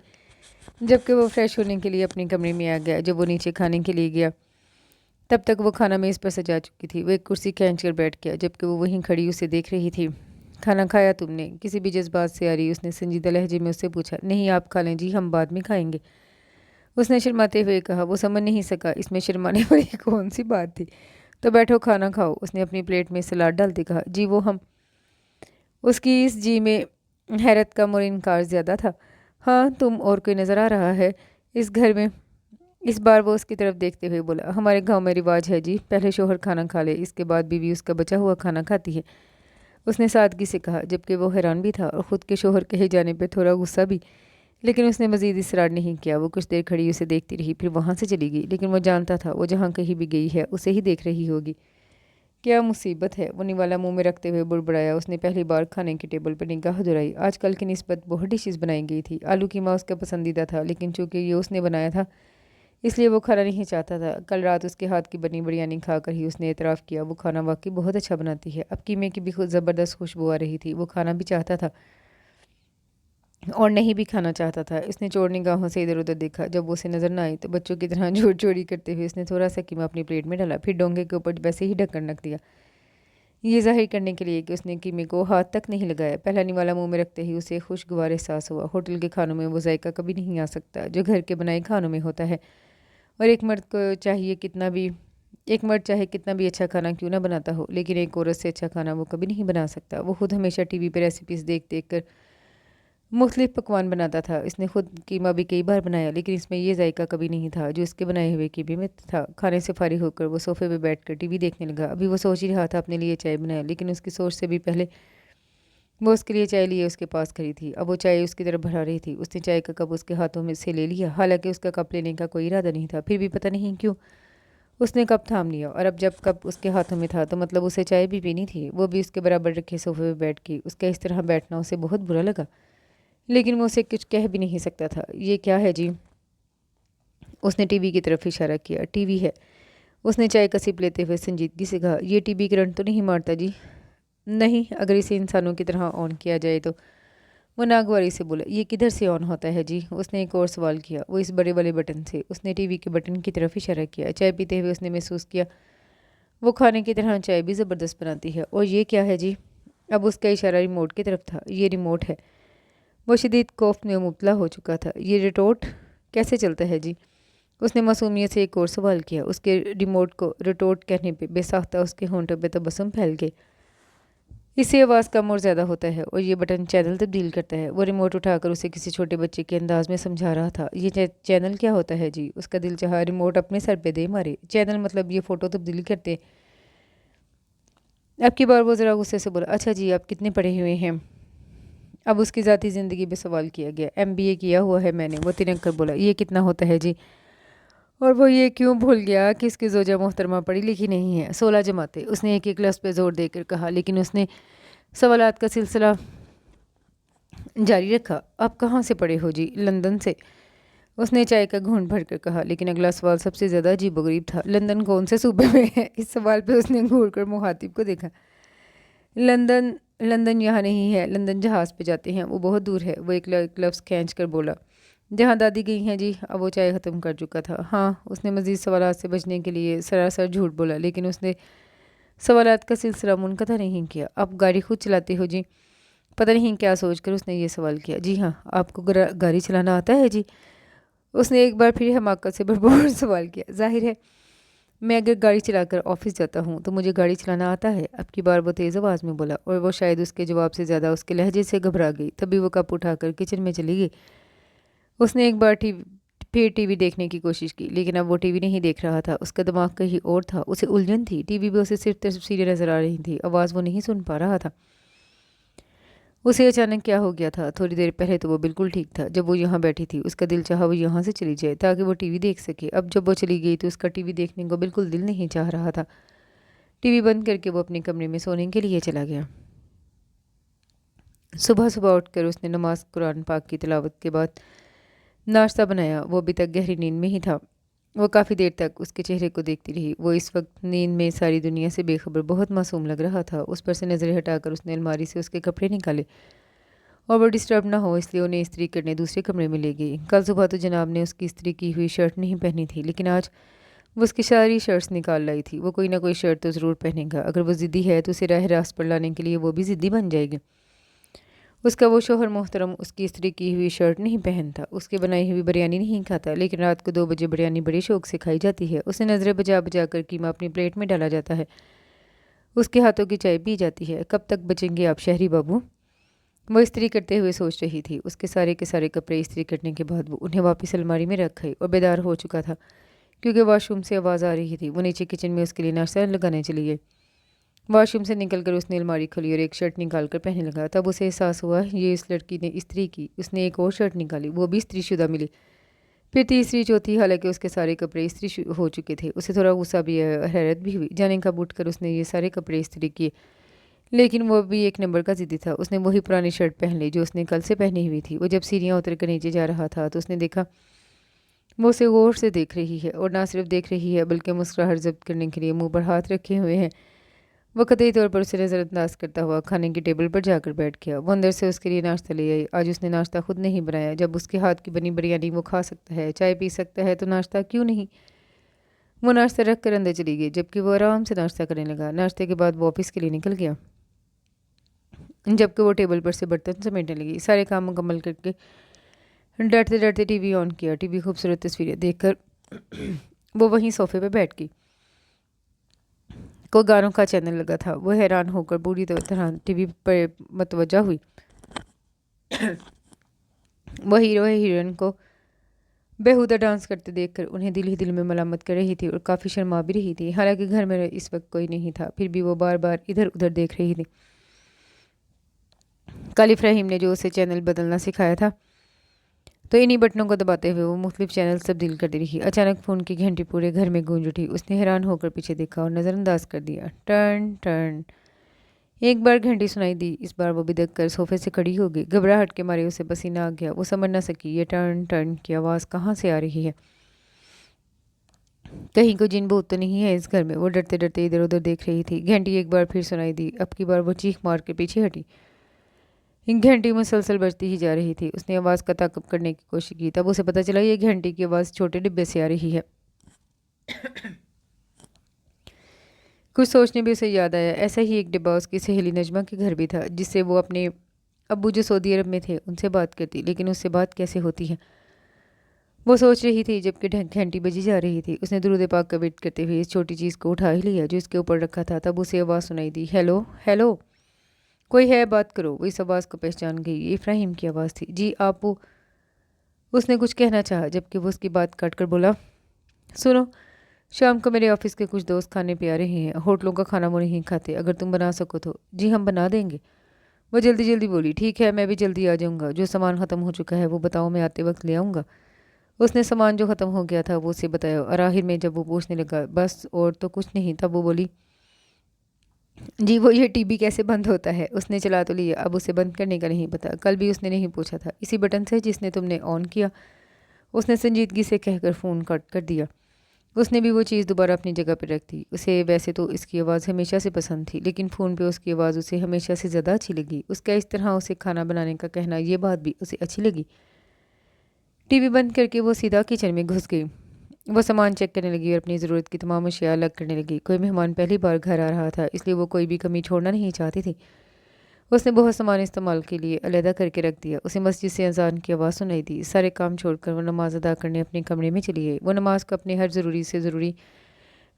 جبکہ وہ فریش ہونے کے لیے اپنے کمرے میں آ گیا۔ جب وہ نیچے کھانے کے لیے گیا تب تک وہ کھانا میز پر سجا چکی تھی۔ وہ ایک کرسی کھینچ کر بیٹھ گیا، جبکہ وہ وہیں کھڑی اسے دیکھ رہی تھی۔ کھانا کھایا تم نے؟ کسی بھی جذبات سے آ رہی اس نے سنجیدہ لہجے میں اس سے پوچھا۔ نہیں، آپ کھا لیں جی، ہم بعد میں کھائیں گے، اس نے شرماتے ہوئے کہا۔ وہ سمجھ نہیں سکا اس میں شرمانے والی کون سی بات تھی۔ تو بیٹھو کھانا کھاؤ، اس نے اپنی پلیٹ میں سلاد ڈالتے کہا۔ جی وہ ہم، اس کی اس جی میں حیرت کم اور انکار زیادہ تھا۔ ہاں تم اور کوئی نظر آ رہا ہے اس گھر میں؟ اس بار وہ اس کی طرف دیکھتے ہوئے بولا۔ ہمارے گاؤں میں رواج ہے جی، پہلے شوہر کھانا کھا لے، اس کے بعد بیوی اس کا بچا ہوا کھانا کھاتی ہے، اس نے سادگی سے کہا، جبکہ وہ حیران بھی تھا اور خود کے شوہر کہے جانے پہ تھوڑا غصہ بھی، لیکن اس نے مزید اصرار نہیں کیا۔ وہ کچھ دیر کھڑی اسے دیکھتی رہی، پھر وہاں سے چلی گئی، لیکن وہ جانتا تھا وہ جہاں کہیں بھی گئی ہے اسے ہی دیکھ رہی ہوگی۔ کیا مصیبت ہے، وہ نوالا منہ میں رکھتے ہوئے بڑبڑایا۔ اس نے پہلی بار کھانے کی ٹیبل پر نگاہ دہرائی۔ آج کل کی نسبت بہت ڈشز بنائی گئی تھی۔ آلو قیمہ اس کا پسندیدہ تھا، لیکن چونکہ یہ اس نے بنایا تھا اس لیے وہ کھانا نہیں چاہتا تھا۔ کل رات اس کے ہاتھ کی بنی بریانی کھا کر ہی اس نے اعتراف کیا وہ کھانا واقعی بہت اچھا بناتی ہے۔ اب قیمے کی بھی خود زبردست خوشبو آ رہی تھی۔ وہ کھانا بھی چاہتا تھا اور نہیں بھی کھانا چاہتا تھا۔ اس نے چور نگاہوں سے ادھر ادھر دیکھا۔ جب وہ اسے نظر نہ آئی تو بچوں کی طرح جھوٹ چوری کرتے ہوئے اس نے تھوڑا سا قیمہ اپنی پلیٹ میں ڈالا، پھر ڈونگے کے اوپر ویسے ہی ڈھکن رکھ دیا، یہ ظاہر کرنے کے لیے کہ اس نے قیمے کو ہاتھ تک نہیں لگایا۔ پہلا نوالا منہ میں رکھتے ہی اسے خوشگوار احساس ہوا۔ ہوٹل کے کھانوں میں وہ ذائقہ کبھی نہیں آ سکتا جو گھر کے بنائے کھانوں میں ہوتا ہے، اور ایک مرد چاہے کتنا بھی اچھا کھانا کیوں نہ بناتا ہو، لیکن ایک عورت سے اچھا کھانا وہ کبھی نہیں بنا سکتا۔ وہ خود ہمیشہ ٹی وی پہ ریسیپیز دیکھ دیکھ کر مختلف پکوان بناتا تھا۔ اس نے خود قیمہ بھی کئی بار بنایا، لیکن اس میں یہ ذائقہ کبھی نہیں تھا جو اس کے بنائے ہوئے قیمے میں تھا۔ کھانے سے فارغ ہو کر وہ صوفے پہ بیٹھ کر ٹی وی دیکھنے لگا۔ ابھی وہ سوچ ہی رہا تھا اپنے لیے چائے بنائے، لیکن اس کی سوچ سے بھی پہلے وہ اس کے لیے چائے لیے اس کے پاس کھڑی تھی۔ اب وہ چائے اس کی طرف بڑھا رہی تھی۔ اس نے چائے کا کپ اس کے ہاتھوں میں سے لے لیا، حالانکہ اس کا کپ لینے کا کوئی ارادہ نہیں تھا، پھر بھی پتہ نہیں کیوں اس نے کپ تھام لیا، اور اب جب کپ اس کے ہاتھوں میں تھا تو مطلب اسے چائے بھی پینی تھی۔ وہ بھی اس کے برابر رکھے صوفے پہ بیٹھ گئی۔ اس کا اس طرح بیٹھنا اسے بہت برا لگا، لیکن وہ اسے کچھ کہہ بھی نہیں سکتا تھا۔ یہ کیا ہے جی؟ اس نے ٹی وی کی طرف اشارہ کیا۔ ٹی وی ہے، اس نے چائے کا سپ لیتے ہوئے سنجیدگی سے کہا۔ یہ ٹی وی کرنٹ تو نہیں مارتا جی؟ نہیں، اگر اسے انسانوں کی طرح آن کیا جائے تو۔ وہ ناگواری سے بولا۔ یہ کدھر سے آن ہوتا ہے جی؟ اس نے ایک اور سوال کیا۔ وہ اس بڑے والے بٹن سے۔ اس نے ٹی وی کے بٹن کی طرف اشارہ کیا۔ چائے پیتے ہوئے اس نے محسوس کیا وہ کھانے کی طرح چائے بھی زبردست بناتی ہے۔ اور یہ کیا ہے جی؟ اب اس کا اشارہ ریموٹ کی طرف تھا۔ یہ ریموٹ ہے۔ وہ شدید خوف میں مبتلا ہو چکا تھا۔ یہ ریموٹ کیسے چلتا ہے جی؟ اس نے معصومیت سے ایک اور سوال کیا۔ اس کے ریموٹ کو ریموٹ کہنے پہ بے ساختہ اس کے ہونٹوں پہ تبسم پھیل گئی۔ اس سے آواز کم اور زیادہ ہوتا ہے، اور یہ بٹن چینل تبدیل کرتا ہے۔ وہ ریموٹ اٹھا کر اسے کسی چھوٹے بچے کے انداز میں سمجھا رہا تھا۔ یہ چینل کیا ہوتا ہے جی؟ اس کا دل چاہا ریموٹ اپنے سر پہ دے مارے۔ چینل مطلب یہ فوٹو تبدیل کرتے۔ اب کی بار وہ ذرا غصے سے بولا۔ اچھا جی، آپ کتنے پڑھے ہوئے ہیں؟ اب اس کی ذاتی زندگی پہ سوال کیا گیا۔ MBA کیا ہوا ہے میں نے، وہ تنک کر بولا۔ یہ کتنا ہوتا ہے جی؟ اور وہ یہ کیوں بھول گیا کہ اس کی زوجہ محترمہ پڑھی لکھی نہیں ہے؟ 16 جماعتیں، اس نے ایک ایک لفظ پہ زور دے کر کہا، لیکن اس نے سوالات کا سلسلہ جاری رکھا۔ آپ کہاں سے پڑھے ہو جی؟ لندن سے، اس نے چائے کا گھونٹ بھر کر کہا، لیکن اگلا سوال سب سے زیادہ عجیب و غریب تھا۔ لندن کون سے صوبے میں ہے؟ اس سوال پہ اس نے گھور کر مخاطب کو دیکھا۔ لندن لندن یہاں نہیں ہے، لندن جہاز پہ جاتے ہیں، وہ بہت دور ہے، وہ ایک لفظ کھینچ کر بولا۔ جہاں دادی گئی ہیں جی۔ اب وہ چائے ختم کر چکا تھا۔ ہاں، اس نے مزید سوالات سے بچنے کے لیے سراسر جھوٹ بولا، لیکن اس نے سوالات کا سلسلہ منقطع نہیں کیا۔ آپ گاڑی خود چلاتے ہو جی؟ پتہ نہیں کیا سوچ کر اس نے یہ سوال کیا۔ جی ہاں۔ آپ کو گاڑی چلانا آتا ہے جی؟ اس نے ایک بار پھر حماقت سے بھرپور سوال کیا۔ ظاہر ہے، میں اگر گاڑی چلا کر آفس جاتا ہوں تو مجھے گاڑی چلانا آتا ہے۔ اب کی بار وہ تیز آواز میں بولا، اور وہ شاید اس کے جواب سے زیادہ اس کے لہجے سے گھبرا گئی۔ تبھی وہ کپ اٹھا کر کچن میں چلی گئی۔ اس نے ایک بار پھر ٹی وی دیکھنے کی کوشش کی، لیکن اب وہ ٹی وی نہیں دیکھ رہا تھا۔ اس کا دماغ کہیں اور تھا، اسے الجھن تھی۔ ٹی وی پہ اسے صرف تصویریں نظر آ رہی تھیں، آواز وہ نہیں سن پا رہا تھا۔ اسے اچانک کیا ہو گیا تھا؟ تھوڑی دیر پہلے تو وہ بالکل ٹھیک تھا۔ جب وہ یہاں بیٹھی تھی، اس کا دل چاہا وہ یہاں سے چلی جائے تاکہ وہ ٹی وی دیکھ سکے۔ اب جب وہ چلی گئی تو اس کا ٹی وی دیکھنے کو بالکل دل نہیں چاہ رہا تھا۔ ٹی وی بند کر کے وہ اپنے کمرے میں سونے کے لیے چلا گیا۔ صبح اٹھ کر اس نے نماز قرآن پاک کی تلاوت کے بعد ناشتہ بنایا۔ وہ ابھی تک گہری نیند میں ہی تھا۔ وہ کافی دیر تک اس کے چہرے کو دیکھتی رہی۔ وہ اس وقت نیند میں ساری دنیا سے بے خبر بہت معصوم لگ رہا تھا۔ اس پر سے نظریں ہٹا کر اس نے الماری سے اس کے کپڑے نکالے، اور وہ ڈسٹرب نہ ہو اس لیے انہیں استری کرنے دوسرے کمرے میں لے گئی۔ کل صبح تو جناب نے اس کی استری کی ہوئی شرٹ نہیں پہنی تھی، لیکن آج وہ اس کی ساری شرٹس نکال لائی تھی۔ وہ کوئی نہ کوئی شرٹ تو ضرور پہنے گا۔ اگر وہ ضدی ہے تو اسے راہ راست پر لانے کے لیے وہ بھی ضدی بن جائے گی۔ اس کا وہ شوہر محترم اس کی استری کی ہوئی شرٹ نہیں پہنتا، اس کی بنائی ہوئی بریانی نہیں کھاتا، لیکن رات کو 2 بجے بریانی بڑے شوق سے کھائی جاتی ہے۔ اسے نظریں بجا بجا کر قیمہ اپنی پلیٹ میں ڈالا جاتا ہے، اس کے ہاتھوں کی چائے پی جاتی ہے۔ کب تک بچیں گے آپ شہری بابو؟ وہ استری کرتے ہوئے سوچ رہی تھی۔ اس کے سارے کپڑے استری کرنے کے بعد وہ انہیں واپس الماری میں رکھ گئی اور بیدار ہو چکا تھا، کیونکہ واش روم سے آواز آ رہی تھی۔ وہ نیچے کچن میں اس کے لیے ناشتہ لگانے چلی گئی۔ واش روم سے نکل کر اس نے الماری کھولی اور ایک شرٹ نکال کر پہننے لگا۔ تب اسے احساس ہوا یہ اس لڑکی نے استری کی۔ اس نے ایک اور شرٹ نکالی، وہ بھی استری شدہ ملی، پھر تیسری چوتھی، حالانکہ اس کے سارے کپڑے استری ہو چکے تھے۔ اسے تھوڑا غصہ بھی آیا اور حیرت بھی ہوئی۔ جانے کب اٹھ کر اس نے یہ سارے کپڑے استری کیے، لیکن وہ بھی ایک نمبر کا ضدی تھا۔ اس نے وہی پرانی شرٹ پہن لی جو اس نے کل سے پہنی ہوئی تھی۔ وہ جب سیڑھیاں اتر کر نیچے جا رہا تھا تو اس نے دیکھا وہ اسے غور سے دیکھ رہی ہے، اور نہ صرف دیکھ رہی ہے بلکہ مسکراہٹ ضبط کرنے کے لیے منہ پر ہاتھ رکھے ہوئے ہیں۔ وہ قطعی طور پر اسے نظر انداز کرتا ہوا کھانے کی ٹیبل پر جا کر بیٹھ گیا۔ وہ اندر سے اس کے لیے ناشتہ لے آئی۔ آج اس نے ناشتہ خود نہیں بنایا۔ جب اس کے ہاتھ کی بنی بریانی وہ کھا سکتا ہے، چائے پی سکتا ہے، تو ناشتہ کیوں نہیں؟ وہ ناشتہ رکھ کر اندر چلی گئی، جبکہ وہ آرام سے ناشتہ کرنے لگا۔ ناشتے کے بعد وہ آفس کے لیے نکل گیا، جبکہ وہ ٹیبل پر سے برتن سمیٹنے لگی۔ سارے کام مکمل کر کے ڈرتے ڈرتے ٹی وی آن کیا۔ ٹی وی خوبصورت تصویریں دیکھ کر وہ وہیں صوفے پہ بیٹھ گئی۔ کوئی گانوں کا چینل لگا تھا۔ وہ حیران ہو کر پوری طرح ٹی وی پر متوجہ ہوئی۔ وہ ہیرو ہیروئن کو بےہودہ ڈانس کرتے دیکھ کر انہیں دل ہی دل میں ملامت کر رہی تھی اور کافی شرما بھی رہی تھی۔ حالانکہ گھر میں اس وقت کوئی نہیں تھا، پھر بھی وہ بار بار ادھر ادھر دیکھ رہی تھی۔ کل افراہیم نے جو اسے چینل بدلنا سکھایا تھا، تو انہی بٹنوں کو دباتے ہوئے وہ مختلف چینل تبدیل کرتی رہی۔ اچانک فون کی گھنٹی پورے گھر میں گونج اٹھی۔ اس نے حیران ہو کر پیچھے دیکھا اور نظر انداز کر دیا۔ ٹرن ٹرن، ایک بار گھنٹی سنائی دی۔ اس بار وہ بدک کر صوفے سے کھڑی ہو گئی۔ گھبراہٹ کے مارے اسے پسینہ آ گیا۔ وہ سمجھ نہ سکی یہ ٹرن ٹرن کی آواز کہاں سے آ رہی ہے۔ کہیں کوئی جن بھوت تو نہیں ہے اس گھر میں؟ وہ ڈرتے ڈرتے ادھر ادھر دیکھ رہی تھی۔ گھنٹی ایک بار پھر سنائی دی۔ اب کی بار وہ چیخ مار کے پیچھے ہٹی۔ گھنٹی مسلسل بجتی ہی جا رہی تھی۔ اس نے آواز کا تعاقب کرنے کی کوشش کی، تب اسے پتہ چلا یہ گھنٹی کی آواز چھوٹے ڈبے سے آ رہی ہے۔ کچھ سوچنے بھی اسے یاد آیا، ایسا ہی ایک ڈبہ اس کی سہیلی نجمہ کے گھر بھی تھا، جس سے وہ اپنے ابو جو سعودی عرب میں تھے ان سے بات کرتی، لیکن اس سے بات کیسے ہوتی ہے؟ وہ سوچ رہی تھی جبکہ گھنٹی بجی جا رہی تھی۔ اس نے درود پاک کا ورد کرتے ہوئے اس چھوٹی چیز کو اٹھا ہی لیا جو اس کے اوپر رکھا تھا۔ تب اسے آواز سنائی دی، ہیلو ہیلو، کوئی ہے؟ بات کرو۔ وہ اس آواز کو پہچان گئی، یہ افراہیم کی آواز تھی۔ جی آپ وہ، اس نے کچھ کہنا چاہا، جبکہ وہ اس کی بات کاٹ کر بولا، سنو، شام کو میرے آفس کے کچھ دوست کھانے پہ آ رہے ہیں، ہوٹلوں کا کھانا وہ نہیں کھاتے، اگر تم بنا سکو تو۔ جی ہم بنا دیں گے، وہ جلدی بولی۔ ٹھیک ہے، میں بھی جلدی آ جاؤں گا، جو سامان ختم ہو چکا ہے وہ بتاؤ، میں آتے وقت لے آؤں گا۔ اس نے سامان جو ختم ہو گیا تھا وہ اسے بتایا اور آخر میں جب وہ پوچھنے لگا بس اور تو کچھ نہیں، تب وہ بولی جی وہ یہ ٹی وی کیسے بند ہوتا ہے؟ اس نے چلا تو لیا، اب اسے بند کرنے کا نہیں پتا، کل بھی اس نے نہیں پوچھا تھا، اسی بٹن سے جس نے تم نے آن کیا، اس نے سنجیدگی سے کہہ کر فون کٹ کر دیا۔ اس نے بھی وہ چیز دوبارہ اپنی جگہ پہ رکھ دی۔ اسے ویسے تو اس کی آواز ہمیشہ سے پسند تھی، لیکن فون پہ اس کی آواز اسے ہمیشہ سے زیادہ اچھی لگی۔ اس کا اس طرح اسے کھانا بنانے کا کہنا، یہ بات بھی اسے اچھی لگی۔ ٹی وی بند کر کے وہ سیدھا کچن میں گھس گئی۔ وہ سامان چیک کرنے لگی اور اپنی ضرورت کی تمام اشیاء الگ کرنے لگی۔ کوئی مہمان پہلی بار گھر آ رہا تھا، اس لیے وہ کوئی بھی کمی چھوڑنا نہیں چاہتی تھی۔ اس نے بہت سامان استعمال کے لیے علیحدہ کر کے رکھ دیا۔ اسے مسجد سے اذان کی آواز سنائی دی۔ سارے کام چھوڑ کر وہ نماز ادا کرنے اپنے کمرے میں چلی گئی۔ وہ نماز کو اپنے ہر ضروری سے ضروری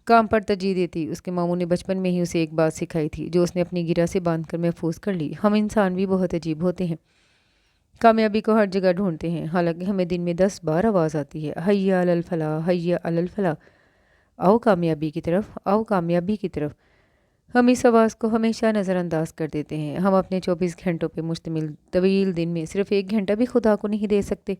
کام پر ترجیح دیتی۔ اس کے ماموں نے بچپن میں ہی اسے ایک بات سکھائی تھی، جو اس نے اپنی گرہ سے باندھ کر محفوظ کر لی۔ ہم انسان بھی بہت عجیب ہوتے ہیں، کامیابی کو ہر جگہ ڈھونڈتے ہیں، حالانکہ ہمیں دن میں 10 بار آواز آتی ہے، حی علی الفلاح، حی علی الفلاح، آؤ کامیابی کی طرف، آؤ کامیابی کی طرف۔ ہم اس آواز کو ہمیشہ نظر انداز کر دیتے ہیں۔ ہم اپنے 24 گھنٹوں پہ مشتمل طویل دن میں صرف 1 گھنٹہ بھی خدا کو نہیں دے سکتے،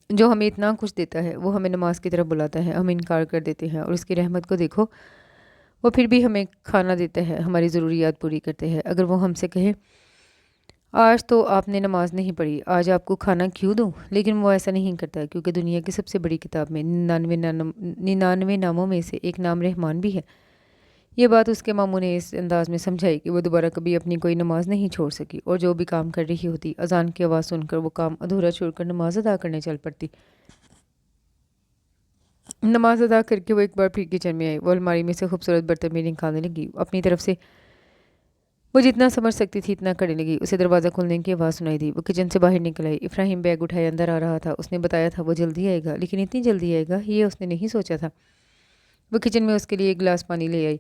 جو ہمیں اتنا کچھ دیتا ہے۔ وہ ہمیں نماز کی طرف بلاتا ہے، ہم انکار کر دیتے ہیں، اور اس کی رحمت کو دیکھو، وہ پھر بھی ہمیں کھانا دیتا ہے، ہماری ضروریات پوری کرتے ہیں۔ اگر وہ ہم سے کہے آج تو آپ نے نماز نہیں پڑھی، آج آپ کو کھانا کیوں دوں؟ لیکن وہ ایسا نہیں کرتا، کیونکہ دنیا کی سب سے بڑی کتاب میں 99 ناموں میں سے ایک نام رحمان بھی ہے۔ یہ بات اس کے ماموں نے اس انداز میں سمجھائی کہ وہ دوبارہ کبھی اپنی کوئی نماز نہیں چھوڑ سکی، اور جو بھی کام کر رہی ہوتی، اذان کی آواز سن کر وہ کام ادھورا چھوڑ کر نماز ادا کرنے چل پڑتی۔ نماز ادا کر کے وہ ایک بار پھر کچن میں آئی۔ وہ الماری میں سے خوبصورت برتن بھی نکالنے لگی۔ اپنی طرف سے وہ جتنا سمجھ سکتی تھی اتنا کرنے لگی۔ اسے دروازہ کھولنے کی آواز سنائی دی۔ وہ کچن سے باہر نکل آئی۔ افراہیم بیگ اٹھائے اندر آ رہا تھا۔ اس نے بتایا تھا وہ جلدی آئے گا، لیکن اتنی جلدی آئے گا یہ اس نے نہیں سوچا تھا۔ وہ کچن میں اس کے لیے ایک گلاس پانی لے آئی۔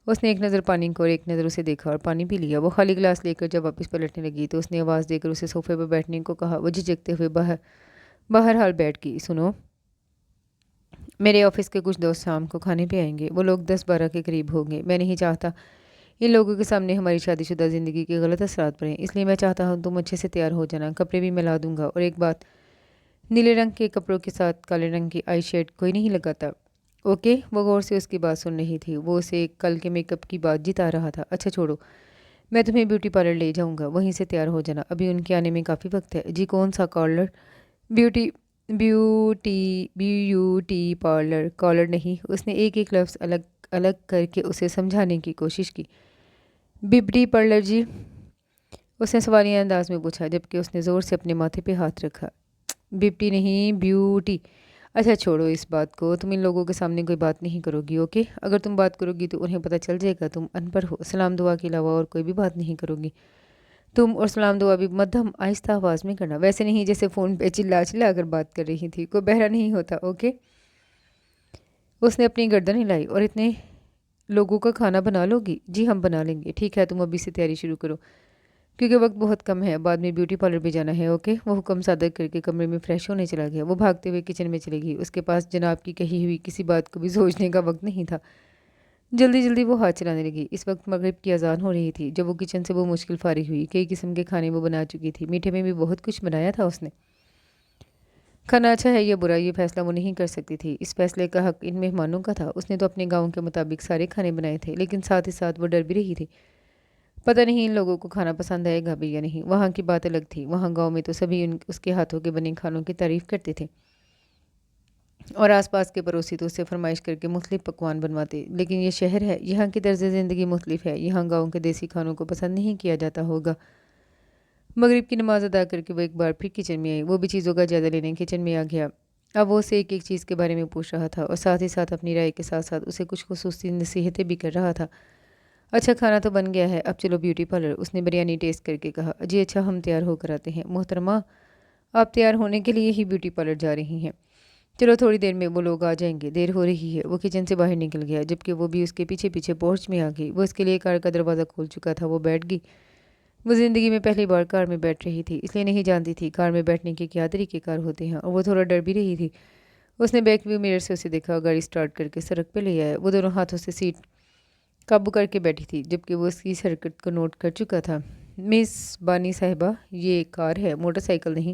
اس نے ایک نظر پانی کو اور ایک نظر اسے دیکھا اور پانی پی لیا۔ وہ خالی گلاس لے کر جب واپس پلٹنے لگی تو اس نے آواز دے کر اسے صوفے پر بیٹھنے کو کہا۔ وہ جھجکتے ہوئے بہرحال بیٹھ گئی۔ سنو، میرے آفس کے کچھ دوست شام کو کھانے پہ آئیں گے۔ وہ لوگ 10-12 کے قریب ہوں گے۔ میں نہیں چاہتا ان لوگوں کے سامنے ہماری شادی شدہ زندگی کے غلط اثرات پڑیں، اس لیے میں چاہتا ہوں تم اچھے سے تیار ہو جانا۔ کپڑے بھی میں لا دوں گا، اور ایک بات، نیلے رنگ کے کپڑوں کے ساتھ کالے رنگ کی آئی شیڈ کوئی نہیں لگاتا، اوکے؟ وہ غور سے اس کی بات سن رہی تھی۔ وہ اسے کل کے میک اپ کی بات جتا رہا تھا۔ اچھا چھوڑو، میں تمہیں بیوٹی پارلر لے جاؤں گا، وہیں سے تیار ہو جانا، ابھی ان کے آنے میں کافی وقت ہے۔ جی کون سا کالر؟ بیوٹی پارلر، کالر نہیں۔ اس نے ایک ایک لفظ الگ الگ کر کے اسے سمجھانے کی کوشش کی۔ بیوٹی پارلر جی، اس نے سوالیہ انداز میں پوچھا، جبکہ اس نے زور سے اپنے ماتھے پہ ہاتھ رکھا۔ بیوٹی نہیں، بیوٹی۔ اچھا چھوڑو اس بات کو، تم ان لوگوں کے سامنے کوئی بات نہیں کرو گی، اوکے؟ اگر تم بات کرو گی تو انہیں پتہ چل جائے گا تم ان پڑھ ہو۔ سلام دعا کے علاوہ اور کوئی بھی بات نہیں کرو گی تم، اور سلام دعا بھی مدھم آہستہ آواز میں کرنا، ویسے نہیں جیسے فون پہ چلا چلا کر بات کر رہی تھی، کوئی بہرا نہیں ہوتا، اوکے؟ اس نے اپنی گردن ہلائی۔ اور اتنے لوگوں کا کھانا بنا لو گی؟ جی ہم بنا لیں گے۔ ٹھیک ہے، تم ابھی سے تیاری شروع کرو، کیونکہ وقت بہت کم ہے، بعد میں بیوٹی پارلر بھی جانا ہے، اوکے؟ وہ حکم صادر کر کے کمرے میں فریش ہونے چلا گیا۔ وہ بھاگتے ہوئے کچن میں چلی گئی۔ اس کے پاس جناب کی کہی ہوئی کسی بات کو بھی سوچنے کا وقت نہیں تھا۔ جلدی جلدی وہ ہاتھ چلانے لگی۔ اس وقت مغرب کی اذان ہو رہی تھی جب وہ کچن سے وہ مشکل فارغ ہوئی۔ کئی قسم کے کھانے وہ بنا چکی تھی، میٹھے میں بھی بہت کچھ بنایا تھا اس نے۔ کھانا اچھا ہے یا برا یہ فیصلہ وہ نہیں کر سکتی تھی، اس فیصلے کا حق ان مہمانوں کا تھا۔ اس نے تو اپنے گاؤں کے مطابق سارے کھانے بنائے تھے، لیکن ساتھ ہی ساتھ وہ ڈر بھی رہی تھی، پتہ نہیں ان لوگوں کو کھانا پسند آئے گا بھی یا نہیں۔ وہاں کی بات الگ تھی، وہاں گاؤں میں تو سبھی اس کے ہاتھوں کے بنے کھانوں کی تعریف کرتے تھے، اور آس پاس کے پڑوسی تو اس سے فرمائش کر کے مختلف پکوان بنواتے۔ لیکن یہ شہر ہے، یہاں کی طرز زندگی مختلف ہے، یہاں گاؤں کے دیسی کھانوں کو پسند نہیں کیا جاتا ہوگا۔ مغرب کی نماز ادا کر کے وہ ایک بار پھر کچن میں آئی۔ وہ بھی چیزوں کا جائزہ لینے کچن میں آ گیا۔ اب وہ اسے ایک ایک چیز کے بارے میں پوچھ رہا تھا، اور ساتھ ہی ساتھ اپنی رائے کے ساتھ ساتھ اسے کچھ خصوصی نصیحتیں بھی کر رہا تھا۔ اچھا کھانا تو بن گیا ہے، اب چلو بیوٹی پارلر، اس نے بریانی ٹیسٹ کر کے کہا۔ جی اچھا، ہم تیار ہو کر آتے ہیں۔ محترمہ، آپ تیار ہونے کے لیے ہی بیوٹی پارلر جا رہی ہیں؟ چلو تھوڑی دیر میں وہ لوگ آ جائیں گے، دیر ہو رہی ہے۔ وہ کچن سے باہر نکل گیا، جبکہ وہ بھی اس کے پیچھے پیچھے پورچ میں آ گئی۔ وہ اس کے لیے کار کا دروازہ کھول چکا تھا۔ وہ بیٹھ گئی۔ وہ زندگی میں پہلی بار کار میں بیٹھ رہی تھی، اس لیے نہیں جانتی تھی کار میں بیٹھنے کے کیا طریقے کار ہوتے ہیں، اور وہ تھوڑا ڈر بھی رہی تھی۔ اس نے بیک ویو مرر سے اسے دیکھا اور گاڑی سٹارٹ کر کے سڑک پہ لے آیا۔ وہ دونوں ہاتھوں سے سیٹ قابو کر کے بیٹھی تھی، جبکہ وہ اس کی حرکت کو نوٹ کر چکا تھا۔ مس بانی صاحبہ، یہ کار ہے، موٹر سائیکل نہیں۔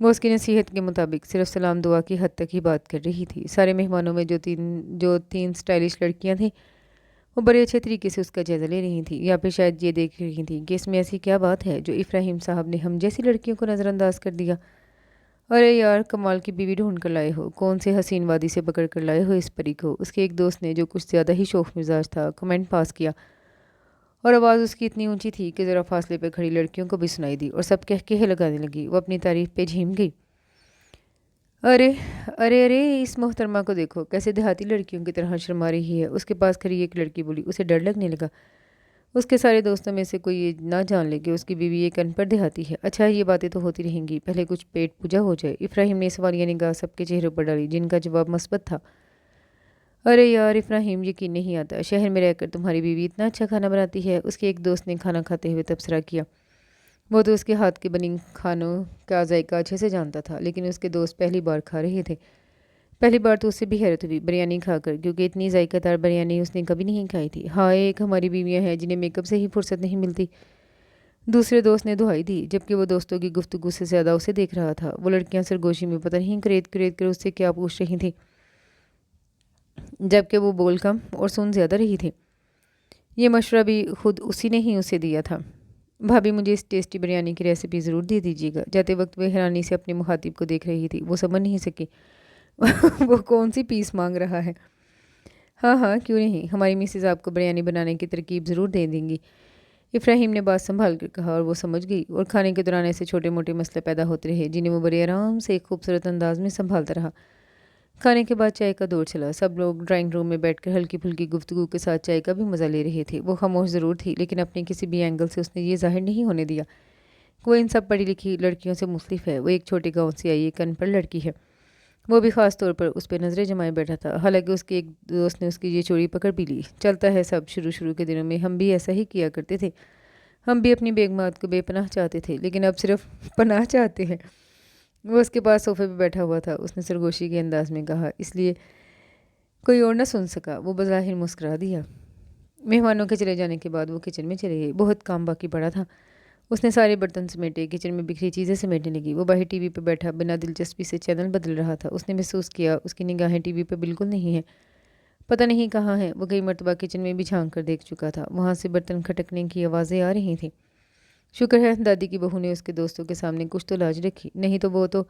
وہ اس کی نصیحت کے مطابق صرف سلام دعا کی حد تک ہی بات کر رہی تھی۔ سارے مہمانوں میں جو تین سٹائلش لڑکیاں تھیں وہ بڑے اچھے طریقے سے اس کا جائزہ لے رہی تھیں، یا پھر شاید یہ دیکھ رہی تھیں کہ اس میں ایسی کیا بات ہے جو ابراہیم صاحب نے ہم جیسی لڑکیوں کو نظر انداز کر دیا۔ ارے یار، کمال کی بیوی ڈھونڈ کر لائے ہو، کون سے حسین وادی سے پکڑ کر لائے ہو اس پری کو؟ اس کے ایک دوست نے، جو کچھ زیادہ ہی شوخ مزاج تھا، کمنٹ پاس کیا، اور آواز اس کی اتنی اونچی تھی کہ ذرا فاصلے پہ کھڑی لڑکیوں کو بھی سنائی دی، اور سب کہے لگانے لگی۔ وہ اپنی تعریف پہ جھیم گئی۔ ارے ارے ارے، اس محترمہ کو دیکھو، کیسے دیہاتی لڑکیوں کی طرح شرما رہی ہے۔ اس کے پاس کھڑی ایک لڑکی بولی۔ اسے ڈر لگنے لگا، اس کے سارے دوستوں میں سے کوئی یہ نہ جان لے کہ اس کی بیوی ایک ان پڑھ دیہاتی ہے۔ اچھا، یہ باتیں تو ہوتی رہیں گی، پہلے کچھ پیٹ پوجا ہو جائے۔ ابراہیم نے سوالیہ نگاہ سب کے چہروں پر ڈالی، جن کا جواب مثبت تھا۔ ارے یار ابراہیم، یقین نہیں آتا، شہر میں رہ کر تمہاری بیوی اتنا اچھا کھانا بناتی ہے۔ اس کے ایک دوست نے کھانا کھاتے ہوئے تبصرہ کیا۔ وہ تو اس کے ہاتھ کے بنی کھانوں کا ذائقہ اچھے سے جانتا تھا، لیکن اس کے دوست پہلی بار کھا رہے تھے۔ پہلی بار تو اسے بھی حیرت ہوئی بریانی کھا کر، کیونکہ اتنی ذائقہ دار بریانی اس نے کبھی نہیں کھائی تھی۔ ہائے، ایک ہماری بیویاں ہیں جنہیں میک اپ سے ہی فرصت نہیں ملتی، دوسرے دوست نے دہائی دی، جبکہ وہ دوستوں کی گفتگو سے زیادہ اسے دیکھ رہا تھا۔ وہ لڑکیاں سرگوشی میں پتہ نہیں کریت کریت کر اس سے کیا پوچھ رہی تھیں، جبکہ وہ بول کم اور سن زیادہ رہی تھی۔ یہ مشورہ بھی خود اسی نے ہی اسے دیا تھا۔ بھابھی، مجھے اس ٹیسٹی بریانی کی ریسیپی ضرور دے دیجیے گا۔ جاتے وقت وہ حیرانی سے اپنے مخاطب کو دیکھ رہی تھی، وہ سمجھ نہیں سکی وہ کون سی پیس مانگ رہا ہے۔ ہاں ہاں، کیوں نہیں، ہماری مسز آپ کو بریانی بنانے کی ترکیب ضرور دے دیں گی، ابراہیم نے بات سنبھال کر کہا، اور وہ سمجھ گئی۔ اور کھانے کے دوران ایسے چھوٹے موٹے مسئلے پیدا ہوتے رہے، جنہیں وہ بڑے آرام سے ایک خوبصورت انداز میں سنبھالتا رہا۔ کھانے کے بعد چائے کا دور چلا۔ سب لوگ ڈرائنگ روم میں بیٹھ کر ہلکی پھلکی گفتگو کے ساتھ چائے کا بھی مزہ لے رہے تھے۔ وہ خاموش ضرور تھی، لیکن اپنے کسی بھی اینگل سے اس نے یہ ظاہر نہیں ہونے دیا کہ وہ ان سب پڑھی لکھی لڑکیوں سے مختلف ہے۔ وہ ایک چھوٹے گاؤں سے آئی ایک ان پڑھ لڑکی ہے۔ وہ بھی خاص طور پر اس پہ نظریں جمائے بیٹھا تھا، حالانکہ اس کے ایک دوست نے اس کی یہ چوری پکڑ بھی لی۔ چلتا ہے سب، شروع کے دنوں میں ہم بھی ایسا ہی کیا کرتے تھے، ہم بھی اپنی بیگمات کو بے پناہ چاہتے تھے، لیکن اب صرف پناہ چاہتے ہیں۔ وہ اس کے پاس صوفے پہ بیٹھا ہوا تھا، اس نے سرگوشی کے انداز میں کہا، اس لیے کوئی اور نہ سن سکا۔ وہ بظاہر مسکرا دیا۔ مہمانوں کے چلے جانے کے بعد وہ کچن میں چلے گئی۔ بہت کام باقی پڑا تھا۔ اس نے سارے برتن سمیٹے، کچن میں بکھری چیزیں سمیٹنے لگی۔ وہ باہر ٹی وی پہ بیٹھا بنا دلچسپی سے چینل بدل رہا تھا۔ اس نے محسوس کیا اس کی نگاہیں ٹی وی پہ بالکل نہیں ہیں، پتہ نہیں کہاں ہیں۔ وہ کئی مرتبہ کچن میں بھی جھانک کر دیکھ چکا تھا، وہاں سے برتن کھٹکنے کی آوازیں آ رہی تھیں۔ شکر ہے دادی کی بہو نے اس کے دوستوں کے سامنے کچھ تو لاج رکھی، نہیں تو وہ تو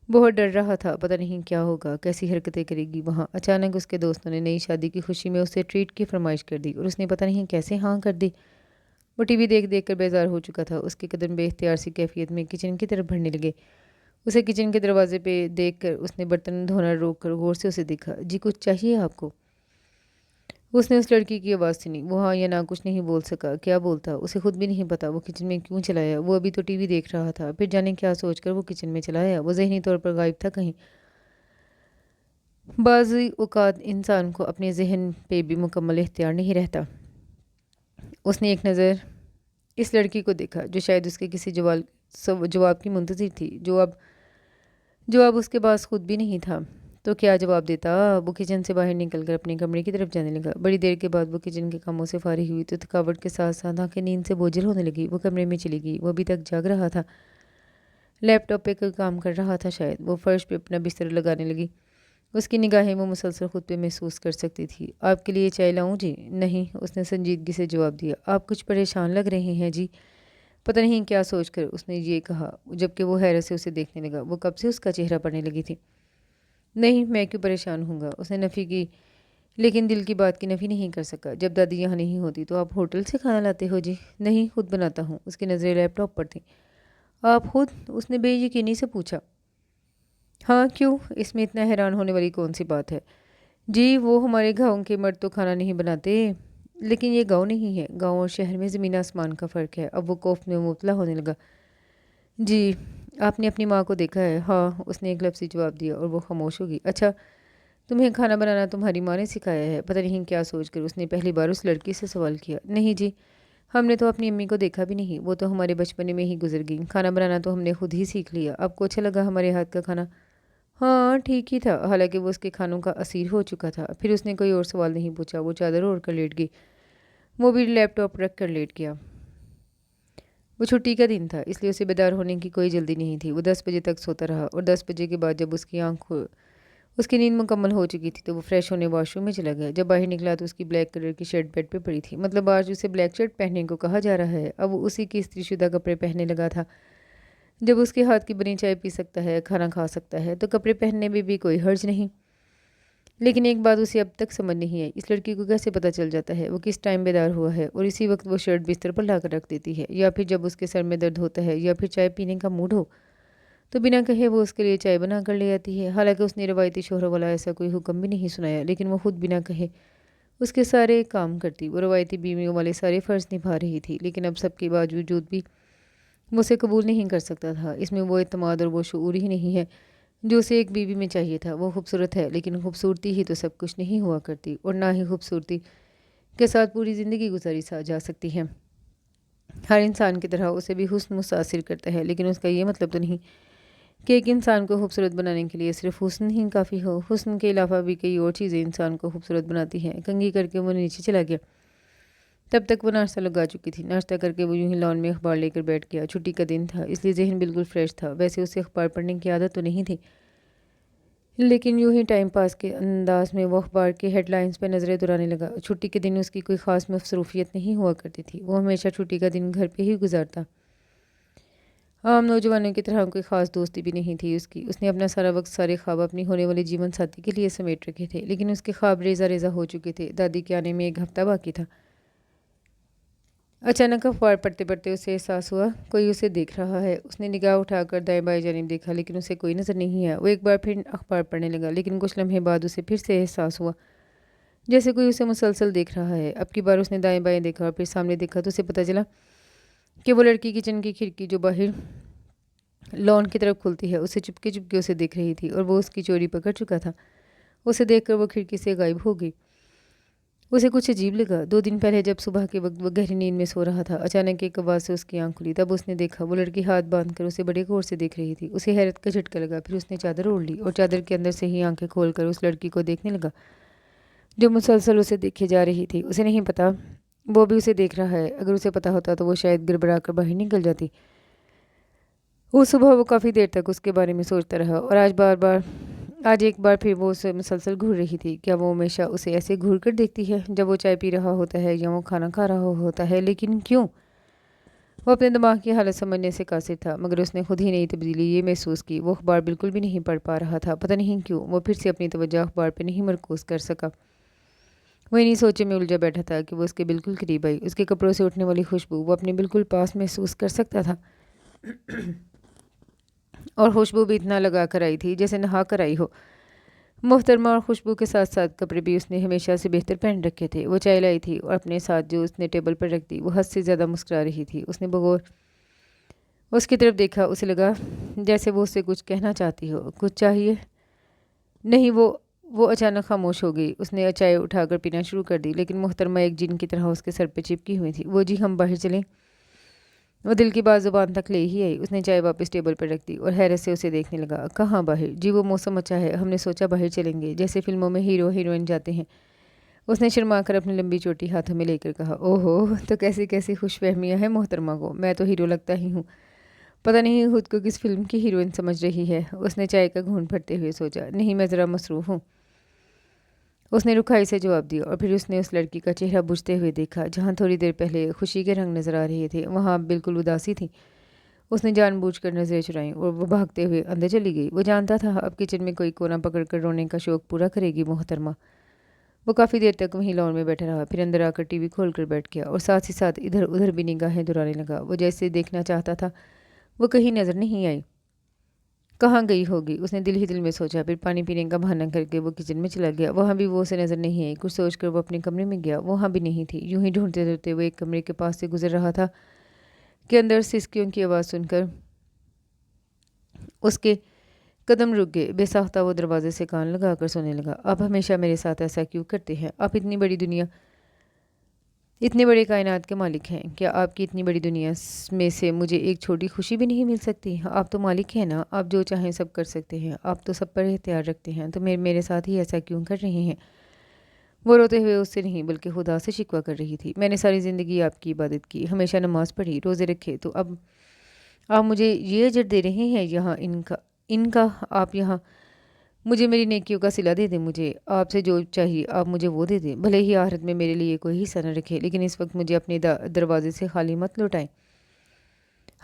بہت ڈر رہا تھا، پتہ نہیں کیا ہوگا، کیسی حرکتیں کرے گی وہاں۔ اچانک اس کے دوستوں نے نئی شادی کی خوشی میں اسے ٹریٹ کی فرمائش کر دی، اور اس نے پتہ نہیں کیسے ہاں کر دی۔ وہ ٹی وی دیکھ دیکھ کر بیزار ہو چکا تھا۔ اس کے قدم بے اختیار سی کیفیت میں کچن کی طرف بڑھنے لگے۔ اسے کچن کے دروازے پہ دیکھ کر اس نے برتن دھونا روک کر غور سے اسے دیکھا۔ جی کچھ چاہیے آپ کو؟ اس نے اس لڑکی کی آواز سنی۔ وہ ہاں یا نہ کچھ نہیں بول سکا۔ کیا بولتا اسے خود بھی نہیں پتا۔ وہ کچن میں کیوں چلا آیا؟ وہ ابھی تو ٹی وی دیکھ رہا تھا، پھر جانے کیا سوچ کر وہ کچن میں چلا آیا۔ وہ ذہنی طور پر غائب تھا کہیں۔ بعض اوقات انسان کو اپنے ذہن پہ بھی مکمل اختیار نہیں رہتا۔ اس نے ایک نظر اس لڑکی کو دیکھا، جو شاید اس کے کسی جواب کی منتظر تھی، جواب اس کے پاس خود بھی نہیں تھا۔ تو کیا جواب دیتا؟ وہ کچن سے باہر نکل کر اپنے کمرے کی طرف جانے لگا۔ بڑی دیر کے بعد وہ کچن کے کاموں سے فارغ ہوئی تو تھکاوٹ کے ساتھ ساتھ آنکھیں نیند سے بوجھل ہونے لگی۔ وہ کمرے میں چلی گئی۔ وہ ابھی تک جاگ رہا تھا، لیپ ٹاپ پہ کوئی کام کر رہا تھا شاید۔ وہ فرش پہ اپنا بستر لگانے لگی۔ اس کی نگاہیں وہ مسلسل خود پہ محسوس کر سکتی تھی۔ آپ کے لیے چائے لاؤں جی؟ نہیں، اس نے سنجیدگی سے جواب دیا۔ آپ کچھ پریشان لگ رہے ہیں جی؟ پتہ نہیں کیا سوچ کر اس نے یہ کہا، جبکہ وہ حیرت سے اسے دیکھنے لگا۔ وہ کب سے اس کا چہرہ پڑنے لگی تھی۔ نہیں، میں کیوں پریشان ہوں گا، اس نے نفی کی، لیکن دل کی بات کی نفی نہیں کر سکا۔ جب دادی یہاں نہیں ہوتی تو آپ ہوٹل سے کھانا لاتے ہو جی؟ نہیں، خود بناتا ہوں۔ اس کی نظریں لیپ ٹاپ پر تھیں۔ آپ خود؟ اس نے بے یقینی سے پوچھا۔ ہاں، کیوں؟ اس میں اتنا حیران ہونے والی کون سی بات ہے؟ جی، وہ ہمارے گاؤں کے مرد تو کھانا نہیں بناتے۔ لیکن یہ گاؤں نہیں ہے، گاؤں اور شہر میں زمین آسمان کا فرق ہے۔ اب وہ خوف میں مبتلا ہونے لگا۔ جی، آپ نے اپنی ماں کو دیکھا ہے؟ ہاں، اس نے ایک لفظی جواب دیا، اور وہ خاموش ہوگی۔ اچھا، تمہیں کھانا بنانا تمہاری ماں نے سکھایا ہے؟ پتہ نہیں کیا سوچ کر اس نے پہلی بار اس لڑکی سے سوال کیا۔ نہیں جی، ہم نے تو اپنی امی کو دیکھا بھی نہیں، وہ تو ہمارے بچپنے میں ہی گزر گئی۔ کھانا بنانا تو ہم نے خود ہی سیکھ لیا۔ آپ کو اچھا لگا ہمارے ہاتھ کا کھانا؟ ہاں، ٹھیک ہی تھا، حالانکہ وہ اس کے کھانوں کا اسیر ہو چکا تھا۔ پھر اس نے کوئی اور سوال نہیں پوچھا۔ وہ چادر اوڑھ کر لیٹ گئی۔ وہ بھی لیپ ٹاپ رکھ کر لیٹ گیا۔ وہ چھٹی کا دن تھا، اس لیے اسے بیدار ہونے کی کوئی جلدی نہیں تھی۔ وہ 10 بجے تک سوتا رہا اور 10 بجے کے بعد جب اس کی نیند مکمل ہو چکی تھی تو وہ فریش ہونے واش روم میں چلا گیا۔ جب باہر نکلا تو اس کی بلیک کلر کی شرٹ بیڈ پہ پڑی تھی، مطلب آج اسے بلیک شرٹ پہننے کو کہا جا رہا ہے۔ اب وہ اسی کی استری شدہ کپڑے پہننے لگا تھا۔ جب اس کے ہاتھ کی بنی چائے پی سکتا ہے، کھانا کھا سکتا ہے تو کپڑے پہننے میں بھی کوئی حرج نہیں۔ لیکن ایک بات اسے اب تک سمجھ نہیں آئی، اس لڑکی کو کیسے پتہ چل جاتا ہے وہ کس ٹائم بیدار ہوا ہے اور اسی وقت وہ شرٹ بستر پر لا کر رکھ دیتی ہے، یا پھر جب اس کے سر میں درد ہوتا ہے یا پھر چائے پینے کا موڈ ہو تو بنا کہے وہ اس کے لیے چائے بنا کر لے آتی ہے۔ حالانکہ اس نے روایتی شوہر والا ایسا کوئی حکم بھی نہیں سنایا، لیکن وہ خود بنا کہے اس کے سارے کام کرتی۔ وہ روایتی بیویوں والے سارے فرض نبھا رہی تھی، لیکن اب سب کے باوجود بھی وہ اسے قبول نہیں کر سکتا تھا۔ اس میں وہ اعتماد اور وہ شعور ہی نہیں ہے جو اسے ایک بیوی میں چاہیے تھا۔ وہ خوبصورت ہے، لیکن خوبصورتی ہی تو سب کچھ نہیں ہوا کرتی، اور نہ ہی خوبصورتی کے ساتھ پوری زندگی گزاری جا سکتی ہے۔ ہر انسان کی طرح اسے بھی حسن متاثر کرتا ہے، لیکن اس کا یہ مطلب تو نہیں کہ ایک انسان کو خوبصورت بنانے کے لیے صرف حسن ہی کافی ہو۔ حسن کے علاوہ بھی کئی اور چیزیں انسان کو خوبصورت بناتی ہیں۔ کنگھی کر کے وہ نیچے چلا گیا۔ تب تک وہ ناشتہ لگا چکی تھی۔ ناشتہ کر کے وہ یوں ہی لان میں اخبار لے کر بیٹھ گیا۔ چھٹی کا دن تھا، اس لیے ذہن بالکل فریش تھا۔ ویسے اسے اخبار پڑھنے کی عادت تو نہیں تھی، لیکن یوں ہی ٹائم پاس کے انداز میں وہ اخبار کے ہیڈ لائنز پہ نظریں دوڑانے لگا۔ چھٹی کے دن اس کی کوئی خاص مصروفیت نہیں ہوا کرتی تھی۔ وہ ہمیشہ چھٹی کا دن گھر پہ ہی گزارتا۔ عام نوجوانوں کی طرح کوئی خاص دوستی بھی نہیں تھی اس کی۔ اس نے اپنا سارا وقت، سارے خواب اپنی ہونے والی جیون ساتھی کے لیے سمیٹ رکھے تھے، لیکن اس کے خواب ریزہ ریزہ ہو چکے تھے۔ دادی کے آنے میں ایک ہفتہ باقی تھا۔ اچانک اخبار پڑھتے پڑھتے اسے احساس ہوا کوئی اسے دیکھ رہا ہے۔ اس نے نگاہ اٹھا کر دائیں بائیں جانب دیکھا، لیکن اسے کوئی نظر نہیں آیا۔ وہ ایک بار پھر اخبار پڑھنے لگا، لیکن کچھ لمحے بعد اسے پھر سے احساس ہوا جیسے کوئی اسے مسلسل دیکھ رہا ہے۔ اب کی بار اس نے دائیں بائیں دیکھا اور پھر سامنے دیکھا تو اسے پتہ چلا کہ وہ لڑکی کچن کی کھڑکی جو باہر لان کی طرف کھلتی ہے اسے چپکے چپکے اسے دیکھ رہی تھی، اور وہ اس کی چوری پکڑ چکا تھا۔ اسے دیکھ کر وہ کھڑکی سے غائب ہو گئی۔ اسے کچھ عجیب لگا۔ 2 دن پہلے جب صبح کے وقت وہ گہری نیند میں سو رہا تھا، اچانک ایک آواز سے اس کی آنکھ کھلی۔ تب اس نے دیکھا وہ لڑکی ہاتھ باندھ کر اسے بڑے غور سے دیکھ رہی تھی۔ اسے حیرت کا جھٹکا لگا، پھر اس نے چادر اوڑھ لی اور چادر کے اندر سے ہی آنکھیں کھول کر اس لڑکی کو دیکھنے لگا جو مسلسل اسے دیکھے جا رہی تھی۔ اسے نہیں پتا وہ بھی اسے دیکھ رہا ہے۔ اگر اسے پتا ہوتا تو وہ شاید گڑبڑا کر باہر نکل جاتی۔ اس صبح وہ کافی دیر تک اس کے بارے میں سوچتا رہا، اور آج ایک بار پھر وہ اسے مسلسل گھور رہی تھی۔ کیا وہ ہمیشہ اسے ایسے گھور کر دیکھتی ہے جب وہ چائے پی رہا ہوتا ہے یا وہ کھانا کھا رہا ہوتا ہے؟ لیکن کیوں؟ وہ اپنے دماغ کی حالت سمجھنے سے قاصر تھا، مگر اس نے خود ہی نئی تبدیلی یہ محسوس کی۔ وہ اخبار بالکل بھی نہیں پڑھ پا رہا تھا۔ پتہ نہیں کیوں وہ پھر سے اپنی توجہ اخبار پہ نہیں مرکوز کر سکا۔ وہ انہی سوچے میں الجھا بیٹھا تھا کہ وہ اس کے بالکل قریب آئی۔ اس کے کپڑوں سے اٹھنے والی خوشبو وہ اپنے بالکل پاس محسوس کر سکتا تھا، اور خوشبو بھی اتنا لگا کر آئی تھی جیسے نہا کر آئی ہو۔ محترمہ اور خوشبو کے ساتھ ساتھ کپڑے بھی اس نے ہمیشہ سے بہتر پہن رکھے تھے۔ وہ چائے لائی تھی اور اپنے ساتھ جو اس نے ٹیبل پر رکھ دی، وہ حد سے زیادہ مسکرا رہی تھی۔ اس نے بغور اس کی طرف دیکھا۔ اسے لگا جیسے وہ اس سے کچھ کہنا چاہتی ہو۔ کچھ چاہیے؟ نہیں، وہ اچانک خاموش ہو گئی۔ اس نے چائے اٹھا کر پینا شروع کر دی، لیکن محترمہ ایک جن کی طرح اس کے سر پہ چپکی ہوئی تھی۔ وہ جی ہم باہر چلیں؟ وہ دل کی بات زبان تک لے ہی آئی۔ اس نے چائے واپس ٹیبل پر رکھ دی اور حیرت سے اسے دیکھنے لگا۔ کہاں باہر؟ جی وہ موسم اچھا ہے، ہم نے سوچا باہر چلیں گے، جیسے فلموں میں ہیرو ہیروئن جاتے ہیں۔ اس نے شرما کر اپنی لمبی چوٹی ہاتھوں میں لے کر کہا۔ اوہو، تو کیسی کیسی خوش فہمیاں ہیں محترمہ کو، میں تو ہیرو لگتا ہی ہوں۔ پتہ نہیں خود کو کس فلم کی ہیروئن سمجھ رہی ہے۔ اس نے چائے کا گھونٹ بھرتے ہوئے سوچا۔ نہیں، میں ذرا مصروف ہوں، اس نے رکھائی سے جواب دیا، اور پھر اس نے اس لڑکی کا چہرہ بجھتے ہوئے دیکھا۔ جہاں تھوڑی دیر پہلے خوشی کے رنگ نظر آ رہے تھے، وہاں اب بالکل اداسی تھی۔ اس نے جان بوجھ کر نظریں چرائیں اور وہ بھاگتے ہوئے اندر چلی گئی۔ وہ جانتا تھا اب کچن میں کوئی کونا پکڑ کر رونے کا شوق پورا کرے گی محترمہ۔ وہ کافی دیر تک وہیں لان میں بیٹھا رہا، پھر اندر آ کر ٹی وی کھول کر بیٹھ گیا اور ساتھ ہی ساتھ ادھر ادھر بھی نگاہیں دوڑانے لگا۔ وہ جیسے دیکھنا چاہتا تھا وہ کہیں نظر نہیں آئی۔ کہاں گئی ہوگی، اس نے دل ہی دل میں سوچا۔ پھر پانی پینے کا بہانہ کر کے وہ کچن میں چلا گیا۔ وہاں بھی وہ اسے نظر نہیں آئی۔ کچھ سوچ کر وہ اپنے کمرے میں گیا، وہاں بھی نہیں تھی۔ یوں ہی ڈھونڈتے ڈھونڈتے وہ ایک کمرے کے پاس سے گزر رہا تھا کہ اندر سسکیوں کی آواز سن کر اس کے قدم رک گئے۔ بے ساختہ وہ دروازے سے کان لگا کر سونے لگا۔ آپ ہمیشہ میرے ساتھ ایسا کیوں کرتے ہیں؟ آپ اتنی بڑی دنیا، اتنے بڑے کائنات کے مالک ہیں، کیا آپ کی اتنی بڑی دنیا میں سے مجھے ایک چھوٹی خوشی بھی نہیں مل سکتی؟ آپ تو مالک ہیں نا، آپ جو چاہیں سب کر سکتے ہیں، آپ تو سب پر اختیار رکھتے ہیں، تو میرے ساتھ ہی ایسا کیوں کر رہے ہیں؟ وہ روتے ہوئے اس سے نہیں بلکہ خدا سے شکوہ کر رہی تھی۔ میں نے ساری زندگی آپ کی عبادت کی، ہمیشہ نماز پڑھی، روزے رکھے، تو اب آپ مجھے یہ اجر دے رہے ہیں یہاں ان کا آپ یہاں مجھے میری نیکیوں کا صلہ دے دیں، مجھے آپ سے جو چاہیے آپ مجھے وہ دے دیں، بھلے ہی آخرت میں میرے لیے کوئی حصہ نہ رکھے، لیکن اس وقت مجھے اپنے دروازے سے خالی مت لوٹائیں۔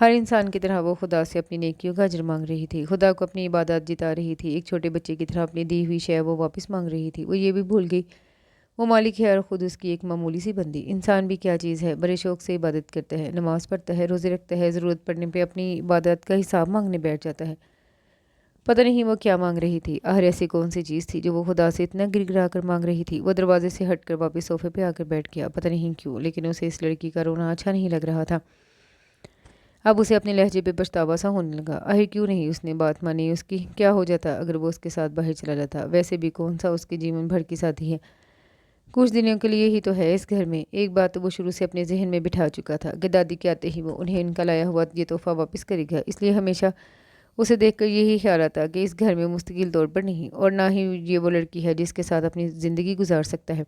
ہر انسان کی طرح وہ خدا سے اپنی نیکیوں کا اجر مانگ رہی تھی، خدا کو اپنی عبادات جتا رہی تھی، ایک چھوٹے بچے کی طرح اپنی دی ہوئی شے وہ واپس مانگ رہی تھی۔ وہ یہ بھی بھول گئی وہ مالک ہے اور خود اس کی ایک معمولی سی بندی۔ انسان بھی کیا چیز ہے، بڑے شوق سے عبادت کرتا ہے، نماز پڑھتا ہے، روزے رکھتا ہے، ضرورت پڑنے پہ اپنی عبادت کا حساب مانگنے بیٹھ جاتا ہے۔ پتہ نہیں وہ کیا مانگ رہی تھی، آخر ایسی کون سی چیز تھی جو وہ خدا سے اتنا گر گرا کر مانگ رہی تھی۔ وہ دروازے سے ہٹ کر واپس صوفے پہ آ کر بیٹھ گیا، پتہ نہیں کیوں، لیکن اسے اس لڑکی کا رونا اچھا نہیں لگ رہا تھا۔ اب اسے اپنے لہجے پہ پچھتاوا سا ہونے لگا۔ آخر کیوں نہیں اس نے بات مانی اس کی؟ کیا ہو جاتا اگر وہ اس کے ساتھ باہر چلا جاتا؟ ویسے بھی کون سا اس کے جیون بھر کی ساتھی ہے، کچھ دنوں کے لیے ہی تو ہے اس گھر میں۔ ایک بات تو وہ شروع سے اپنے ذہن میں بٹھا چکا تھا کہ دادی کے آتے ہی وہ انہیں ان کا لایا ہوا یہ تحفہ واپس کرے گا، اس لیے ہمیشہ اسے دیکھ کر یہی خیال آتا کہ اس گھر میں مستقل طور پر نہیں، اور نہ ہی یہ وہ لڑکی ہے جس کے ساتھ اپنی زندگی گزار سکتا ہے۔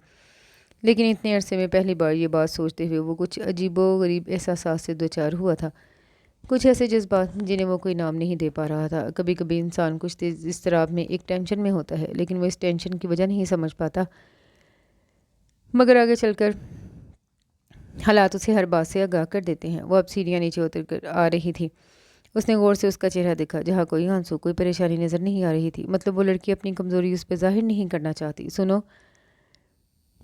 لیکن اتنے عرصے میں پہلی بار یہ بات سوچتے ہوئے وہ کچھ عجیب و غریب احساسات سے دوچار ہوا تھا، کچھ ایسے جذبات جنہیں وہ کوئی نام نہیں دے پا رہا تھا۔ کبھی کبھی انسان کچھ تیز اضطراب میں ایک ٹینشن میں ہوتا ہے، لیکن وہ اس ٹینشن کی وجہ نہیں سمجھ پاتا، مگر آگے چل کر حالات اسے ہر بات سے آگاہ کر دیتے ہیں۔ وہ اب سیڑھیاں نیچے اتر کر آ رہی تھی، اس نے غور سے اس کا چہرہ دیکھا جہاں کوئی آنسو، کوئی پریشانی نظر نہیں آ رہی تھی۔ مطلب وہ لڑکی اپنی کمزوری اس پہ ظاہر نہیں کرنا چاہتی۔ سنو،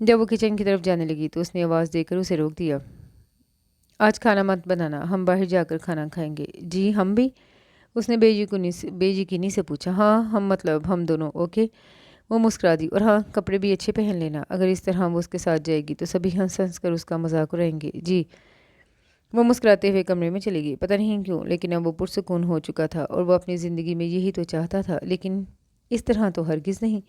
جب وہ کچن کی طرف جانے لگی تو اس نے آواز دے کر اسے روک دیا۔ آج کھانا مت بنانا، ہم باہر جا کر کھانا کھائیں گے۔ جی ہم بھی؟ اس نے بے یقینی سے پوچھا۔ ہاں ہم مطلب ہم دونوں، اوکے؟ وہ مسکرا دی۔ اور ہاں کپڑے بھی اچھے پہن لینا، اگر اس طرح وہ اس کے ساتھ جائے گی تو سبھی ہنس ہنس کر اس کا مذاق اڑائیں گے۔ جی۔ وہ مسکراتے ہوئے کمرے میں چلی گئی۔ پتہ نہیں کیوں لیکن اب وہ پرسکون ہو چکا تھا، اور وہ اپنی زندگی میں یہی تو چاہتا تھا، لیکن اس طرح تو ہرگز نہیں۔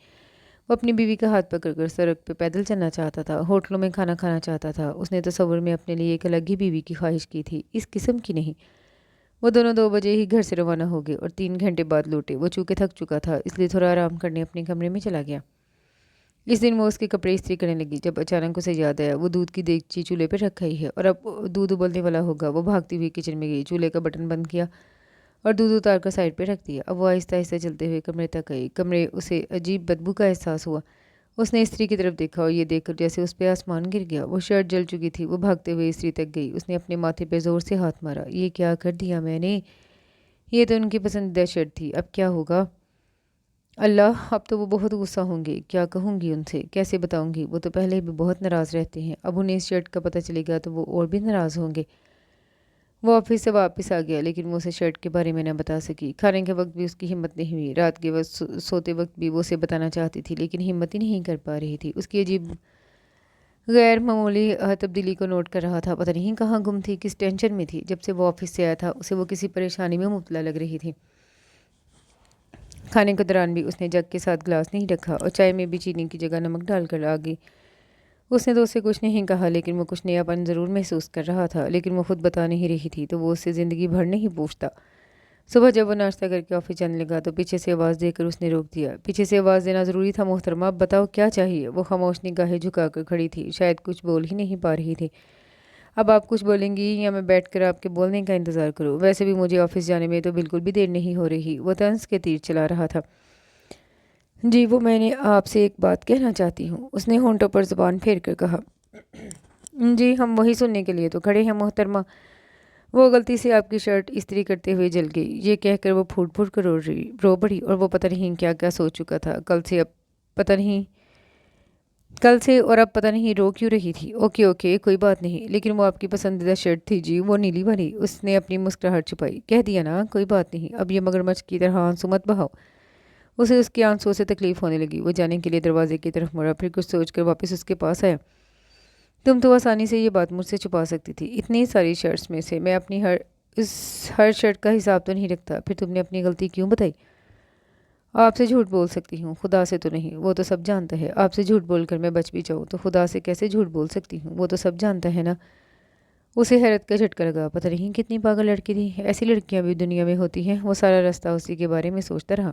وہ اپنی بیوی کا ہاتھ پکڑ کر سڑک پہ پیدل چلنا چاہتا تھا، ہوٹلوں میں کھانا کھانا چاہتا تھا۔ اس نے تصور میں اپنے لیے ایک الگ ہی بیوی کی خواہش کی تھی، اس قسم کی نہیں۔ وہ دونوں 2 بجے ہی گھر سے روانہ ہو گئے اور 3 گھنٹے بعد لوٹے۔ وہ چونکہ تھک چکا تھا اس لیے تھوڑا آرام کرنے اپنے کمرے میں چلا گیا۔ اس دن وہ اس کے کپڑے استری کرنے لگی جب اچانک اسے یاد آیا وہ دودھ کی دیگچی چولہے پہ رکھ گئی ہے اور اب دودھ ابلنے والا ہوگا۔ وہ بھاگتی ہوئی کچن میں گئی، چولہے کا بٹن بند کیا اور دودھ اتار کر سائڈ پہ رکھ دیا۔ اب وہ آہستہ آہستہ چلتے ہوئے کمرے تک گئی۔ کمرے اسے عجیب بدبو کا احساس ہوا۔ اس نے استری کی طرف دیکھا اور یہ دیکھ کر جیسے اس پہ آسمان گر گیا۔ وہ شرٹ جل چکی تھی۔ وہ بھاگتے ہوئے استری تک گئی، اس نے اپنے ماتھے پہ زور سے ہاتھ مارا۔ یہ کیا کر دیا میں نے؟ یہ تو ان کی پسندیدہ شرٹ تھی، اب کیا ہوگا؟ اللہ، اب تو وہ بہت غصہ ہوں گے، کیا کہوں گی ان سے، کیسے بتاؤں گی؟ وہ تو پہلے بھی بہت ناراض رہتے ہیں، اب انہیں اس شرٹ کا پتہ چلے گا تو وہ اور بھی ناراض ہوں گے۔ وہ آفس سے واپس آ گیا لیکن وہ اسے شرٹ کے بارے میں نہ بتا سکی۔ کھانے کے وقت بھی اس کی ہمت نہیں ہوئی، رات کے وقت سوتے وقت بھی وہ اسے بتانا چاہتی تھی لیکن ہمت ہی نہیں کر پا رہی تھی۔ اس کی عجیب غیر معمولی تبدیلی کو نوٹ کر رہا تھا، پتہ نہیں کہاں گم تھی، کس ٹینشن میں تھی۔ جب سے وہ آفس سے آیا تھا اسے وہ کسی پریشانی میں مبتلا لگ رہی تھی۔ کھانے کے دوران بھی اس نے جگ کے ساتھ گلاس نہیں رکھا اور چائے میں بھی چینی کی جگہ نمک ڈال کر آ گئی۔ اس نے تو اسے کچھ نہیں کہا لیکن وہ کچھ نیا پن ضرور محسوس کر رہا تھا، لیکن وہ خود بتا نہیں رہی تھی تو وہ اس سے زندگی بھر نہیں پوچھتا۔ صبح جب وہ ناشتہ کر کے آفس جانے لگا تو پیچھے سے آواز دے کر اس نے روک دیا۔ پیچھے سے آواز دینا ضروری تھا محترمہ، اب بتاؤ کیا چاہیے؟ وہ خاموش نگاہیں جھکا کر کھڑی تھی، شاید کچھ بول ہی نہیں پا رہی تھی۔ اب آپ کچھ بولیں گی یا میں بیٹھ کر آپ کے بولنے کا انتظار کروں؟ ویسے بھی مجھے آفس جانے میں تو بالکل بھی دیر نہیں ہو رہی۔ وہ طنز کے تیر چلا رہا تھا۔ جی وہ میں نے آپ سے ایک بات کہنا چاہتی ہوں، اس نے ہونٹوں پر زبان پھیر کر کہا۔ جی ہم وہی سننے کے لیے تو کھڑے ہیں محترمہ۔ وہ غلطی سے آپ کی شرٹ استری کرتے ہوئے جل گئی، یہ کہہ کر وہ پھوٹ پھوٹ کر رو پڑی اور وہ پتہ نہیں کیا کیا سوچ چکا تھا۔ کل سے اور اب پتہ نہیں رو کیوں رہی تھی۔ اوکے کوئی بات نہیں، لیکن وہ آپ کی پسندیدہ شرٹ تھی جی، وہ نیلی والی۔ اس نے اپنی مسکراہٹ چھپائی۔ کہہ دیا نا کوئی بات نہیں، اب یہ مگرمچھ کی طرح آنسو مت بہاؤ۔ اسے اس کے آنسوؤں سے تکلیف ہونے لگی۔ وہ جانے کے لیے دروازے کی طرف مڑا، پھر کچھ سوچ کر واپس اس کے پاس آیا۔ تم تو آسانی سے یہ بات مجھ سے چھپا سکتی تھی، اتنی ساری شرٹس میں سے میں اپنی ہر شرٹ کا حساب تو نہیں رکھتا، پھر تم نے اپنی غلطی کیوں بتائی؟ آپ سے جھوٹ بول سکتی ہوں، خدا سے تو نہیں، وہ تو سب جانتا ہے۔ آپ سے جھوٹ بول کر میں بچ بھی جاؤں تو خدا سے کیسے جھوٹ بول سکتی ہوں، وہ تو سب جانتا ہے نا۔ اسے حیرت کا جھٹکا لگا، پتہ نہیں کتنی پاگل لڑکی تھی، ایسی لڑکیاں بھی دنیا میں ہوتی ہیں۔ وہ سارا راستہ اسی کے بارے میں سوچتا رہا۔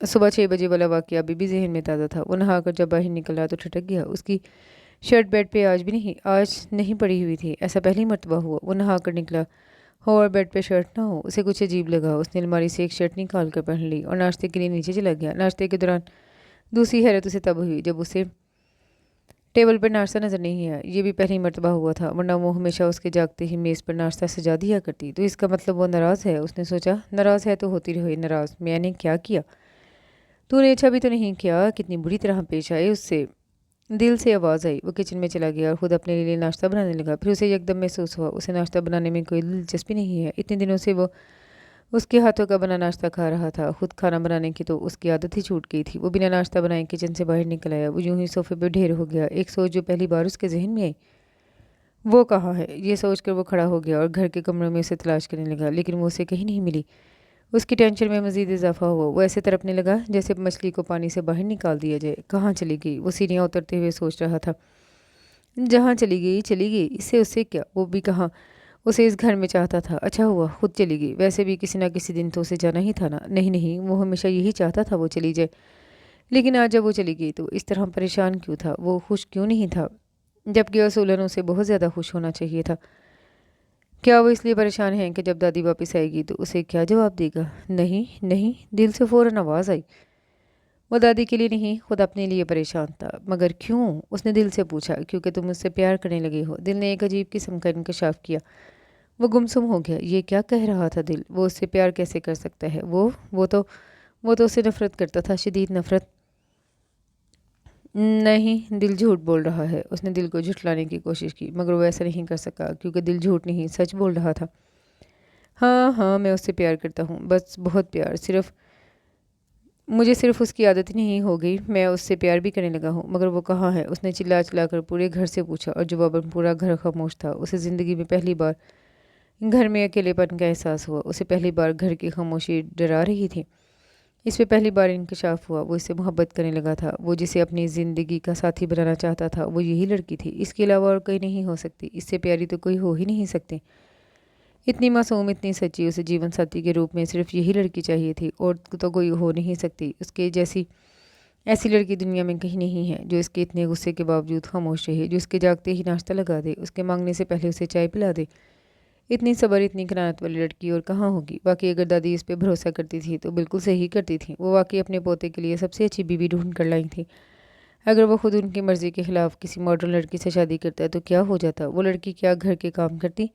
صبح 6 بجے والا واقعہ ابھی بھی ذہن میں تازہ تھا۔ وہ نہا کر جب باہر نکلا تو ٹھٹک گیا۔ اس کی شرٹ بیڈ پہ آج نہیں پڑی ہوئی تھی۔ ایسا پہلی مرتبہ ہوا۔ وہ نہا کر نکلا ہو اور بیڈ پہ شرٹ نہ ہو، اسے کچھ عجیب لگا۔ اس نے الماری سے ایک شرٹ نکال کر پہن لی اور ناشتے کے لیے نیچے چلا گیا۔ ناشتے کے دوران دوسری حیرت اسے تب ہوئی جب اسے ٹیبل پر ناشتہ نظر نہیں آیا۔ یہ بھی پہلی مرتبہ ہوا تھا، ورنہ وہ ہمیشہ اس کے جاگتے ہی میز پر ناشتہ سجا دیا کرتی۔ تو اس کا مطلب وہ ناراض ہے۔ اس نے سوچا، ناراض ہے تو ہوتی رہے ناراض، میں نے کیا کیا؟ تو نے اچھا بھی تو نہیں کیا۔ کتنی بری طرح پیش آئے اس سے۔ دل سے آواز آئی۔ وہ کچن میں چلا گیا اور خود اپنے لیے ناشتہ بنانے لگا۔ پھر اسے یکدم محسوس ہوا اسے ناشتہ بنانے میں کوئی دلچسپی نہیں ہے۔ اتنے دنوں سے وہ اس کے ہاتھوں کا بنا ناشتہ کھا رہا تھا۔ خود کھانا بنانے کی تو اس کی عادت ہی چھوٹ گئی تھی۔ وہ بنا ناشتہ بنائے کچن سے باہر نکل آیا۔ وہ یوں ہی صوفے پہ ڈھیر ہو گیا۔ ایک سوچ جو پہلی بار اس کے ذہن میں آئی، وہ کہاں ہے؟ یہ سوچ کر وہ کھڑا ہو گیا اور گھر کے کمروں میں اسے تلاش کرنے لگا، لیکن وہ اسے کہیں نہیں ملی۔ اس کی ٹینشن میں مزید اضافہ ہوا۔ وہ ایسے تڑپنے لگا جیسے مچھلی کو پانی سے باہر نکال دیا جائے۔ کہاں چلی گئی؟ وہ سیڑھیاں اترتے ہوئے سوچ رہا تھا۔ جہاں چلی گئی، اس سے کیا؟ وہ بھی کہاں اسے اس گھر میں چاہتا تھا؟ اچھا ہوا خود چلی گئی۔ ویسے بھی کسی نہ کسی دن تو اسے جانا ہی تھا نا۔ نہیں، وہ ہمیشہ یہی چاہتا تھا وہ چلی جائے، لیکن آج جب وہ چلی گئی تو اس طرح پریشان کیوں تھا؟ وہ خوش کیوں نہیں تھا؟ جبکہ اصولاً اسے بہت زیادہ خوش ہونا چاہیے تھا۔ کیا وہ اس لیے پریشان ہے کہ جب دادی واپس آئے گی تو اسے کیا جواب دے گا؟ نہیں، دل سے فوراً آواز آئی۔ وہ دادی کے لیے نہیں، خود اپنے لیے پریشان تھا۔ مگر کیوں؟ اس نے دل سے پوچھا۔ کیونکہ تم مجھ سے پیار کرنے لگے ہو۔ دل نے ایک عجیب قسم کا انکشاف کیا۔ وہ گمسم ہو گیا۔ یہ کیا کہہ رہا تھا دل؟ وہ اس سے پیار کیسے کر سکتا ہے؟ وہ تو اسے نفرت کرتا تھا، شدید نفرت۔ نہیں، دل جھوٹ بول رہا ہے۔ اس نے دل کو جھٹلانے کی کوشش کی، مگر وہ ایسا نہیں کر سکا کیونکہ دل جھوٹ نہیں سچ بول رہا تھا۔ ہاں، میں اس سے پیار کرتا ہوں، بس بہت پیار۔ مجھے صرف اس کی عادت ہی نہیں ہو گئی، میں اس سے پیار بھی کرنے لگا ہوں۔ مگر وہ کہاں ہے؟ اس نے چلا کر پورے گھر سے پوچھا اور جواباً پورا گھر خاموش تھا۔ اسے زندگی میں پہلی بار گھر میں اکیلے پن کا احساس ہوا۔ اسے پہلی بار گھر کی خاموشی ڈرا رہی تھی۔ اس پہ پہلی بار انکشاف ہوا۔ وہ اس سے محبت کرنے لگا تھا۔ وہ جسے اپنی زندگی کا ساتھی بنانا چاہتا تھا وہ یہی لڑکی تھی۔ اس کے علاوہ اور کوئی نہیں ہو سکتی۔ اس سے پیاری تو کوئی ہو ہی نہیں سکتی۔ اتنی معصوم، اتنی سچی، اسے جیون ساتھی کے روپ میں صرف یہی لڑکی چاہیے تھی، اور تو کوئی ہو نہیں سکتی۔ اس کے جیسی ایسی لڑکی دنیا میں کہیں نہیں ہے جو اس کے اتنے غصے کے باوجود خاموش رہے، جو اس کے جاگتے ہی ناشتہ لگا دے، اس کے مانگنے سے پہلے اسے چائے پلا دے۔ اتنی صبر، اتنی قناعت والی لڑکی اور کہاں ہوگی؟ واقعی اگر دادی اس پہ بھروسہ کرتی تھی تو بالکل صحیح کرتی تھی۔ وہ واقعی اپنے پوتے کے لیے سب سے اچھی بیوی ڈھونڈ کر لائی تھی۔ اگر وہ خود ان کی مرضی کے خلاف کسی ماڈرن لڑکی سے شادی کرتا تو کیا ہو جاتا؟ وہ لڑکی کیا گھر کے کام کرتی؟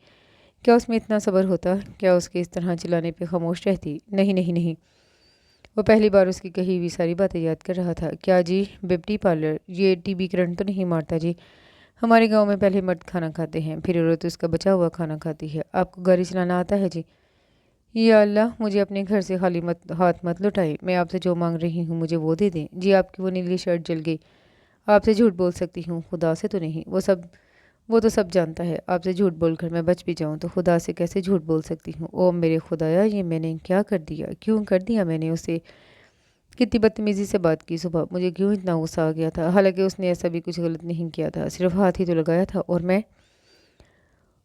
کیا اس میں اتنا صبر ہوتا؟ کیا اس کے اس طرح چلانے پہ خاموش رہتی؟ نہیں۔ وہ پہلی بار اس کی کہی ہوئی ساری باتیں یاد کر رہا تھا۔ کیا جی، بیوٹی پارلر، یہ ٹی بی کرنٹ تو نہیں مارتا جی؟ ہمارے گاؤں میں پہلے مرد کھانا کھاتے ہیں، پھر عورت اس کا بچا ہوا کھانا کھاتی ہے۔ آپ کو گاڑی چلانا آتا ہے جی؟ یا اللہ، مجھے اپنے گھر سے خالی ہاتھ مت لوٹائے۔ میں آپ سے جو مانگ رہی ہوں مجھے وہ دے دیں جی۔ آپ کی وہ نیلی شرٹ جل گئی۔ آپ سے جھوٹ بول سکتی ہوں، خدا سے تو نہیں۔ وہ تو سب جانتا ہے۔ آپ سے جھوٹ بول کر میں بچ بھی جاؤں تو خدا سے کیسے جھوٹ بول سکتی ہوں؟ او میرے خدایا، یہ میں نے کیا کر دیا؟ کیوں کر دیا میں نے؟ اسے کتنی بدتمیزی سے بات کی صبح، مجھے کیوں اتنا غصہ آ گیا تھا؟ حالانکہ اس نے ایسا بھی کچھ غلط نہیں کیا تھا، صرف ہاتھ ہی تو لگایا تھا۔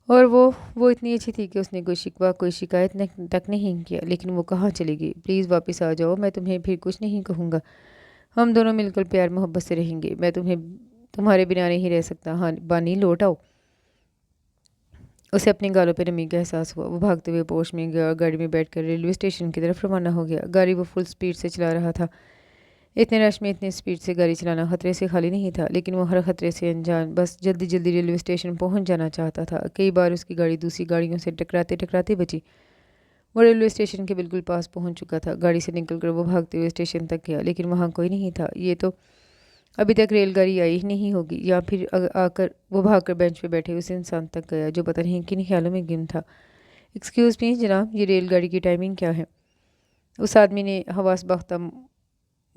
اور وہ اتنی اچھی تھی کہ اس نے کوئی شکوہ، کوئی شکایت تک نہیں کیا۔ لیکن وہ کہاں چلی گئی؟ پلیز واپس آ جاؤ، میں تمہیں پھر کچھ نہیں کہوں گا۔ ہم دونوں مل کر پیار محبت سے رہیں گے۔ میں تمہارے بنا نہیں رہ سکتا۔ ہاں بانی، لوٹ آؤ۔ اسے اپنے گالوں پہ نمی کا احساس ہوا۔ وہ بھاگتے ہوئے پوش میں گیا اور گاڑی میں بیٹھ کر ریلوے اسٹیشن کی طرف روانہ ہو گیا۔ گاڑی وہ فل سپیڈ سے چلا رہا تھا۔ اتنے رش میں اتنی سپیڈ سے گاڑی چلانا خطرے سے خالی نہیں تھا، لیکن وہ ہر خطرے سے انجان، بس جلدی ریلوے اسٹیشن پہنچ جانا چاہتا تھا۔ کئی بار اس کی گاڑی دوسری گاڑیوں سے ٹکراتے بچی۔ وہ ریلوے اسٹیشن کے بالکل پاس پہنچ چکا تھا۔ گاڑی سے نکل کر وہ بھاگتے ہوئے اسٹیشن تک گیا، لیکن وہاں کوئی نہیں تھا۔ یہ تو ابھی تک ریل گاڑی آئی ہی نہیں ہوگی، یا پھر آ کر وہ بھاگ کر بینچ پہ بیٹھے اس انسان تک گیا جو پتہ نہیں کن خیالوں میں گم تھا۔ ایکسکیوز می جناب، یہ ریل گاڑی کی ٹائمنگ کیا ہے؟ اس آدمی نے حواس باختہ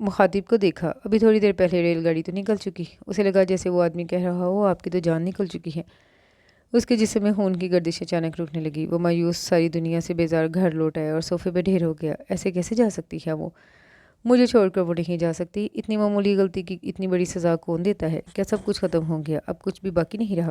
مخاطب کو دیکھا۔ ابھی تھوڑی دیر پہلے ریل گاڑی تو نکل چکی۔ اسے لگا جیسے وہ آدمی کہہ رہا ہو، آپ کی تو جان نکل چکی ہے۔ اس کے جسم میں خون کی گردش اچانک رکنے لگی۔ وہ مایوس ساری دنیا سے بیزار گھر لوٹ آیا اور صوفے پہ ڈھیر ہو گیا۔ ایسے کیسے جا سکتی ہے وہ؟ مجھے چھوڑ کر وہ نہیں جا سکتی۔ اتنی معمولی غلطی کی اتنی بڑی سزا کون دیتا ہے؟ کیا سب کچھ ختم ہو گیا؟ اب کچھ بھی باقی نہیں رہا؟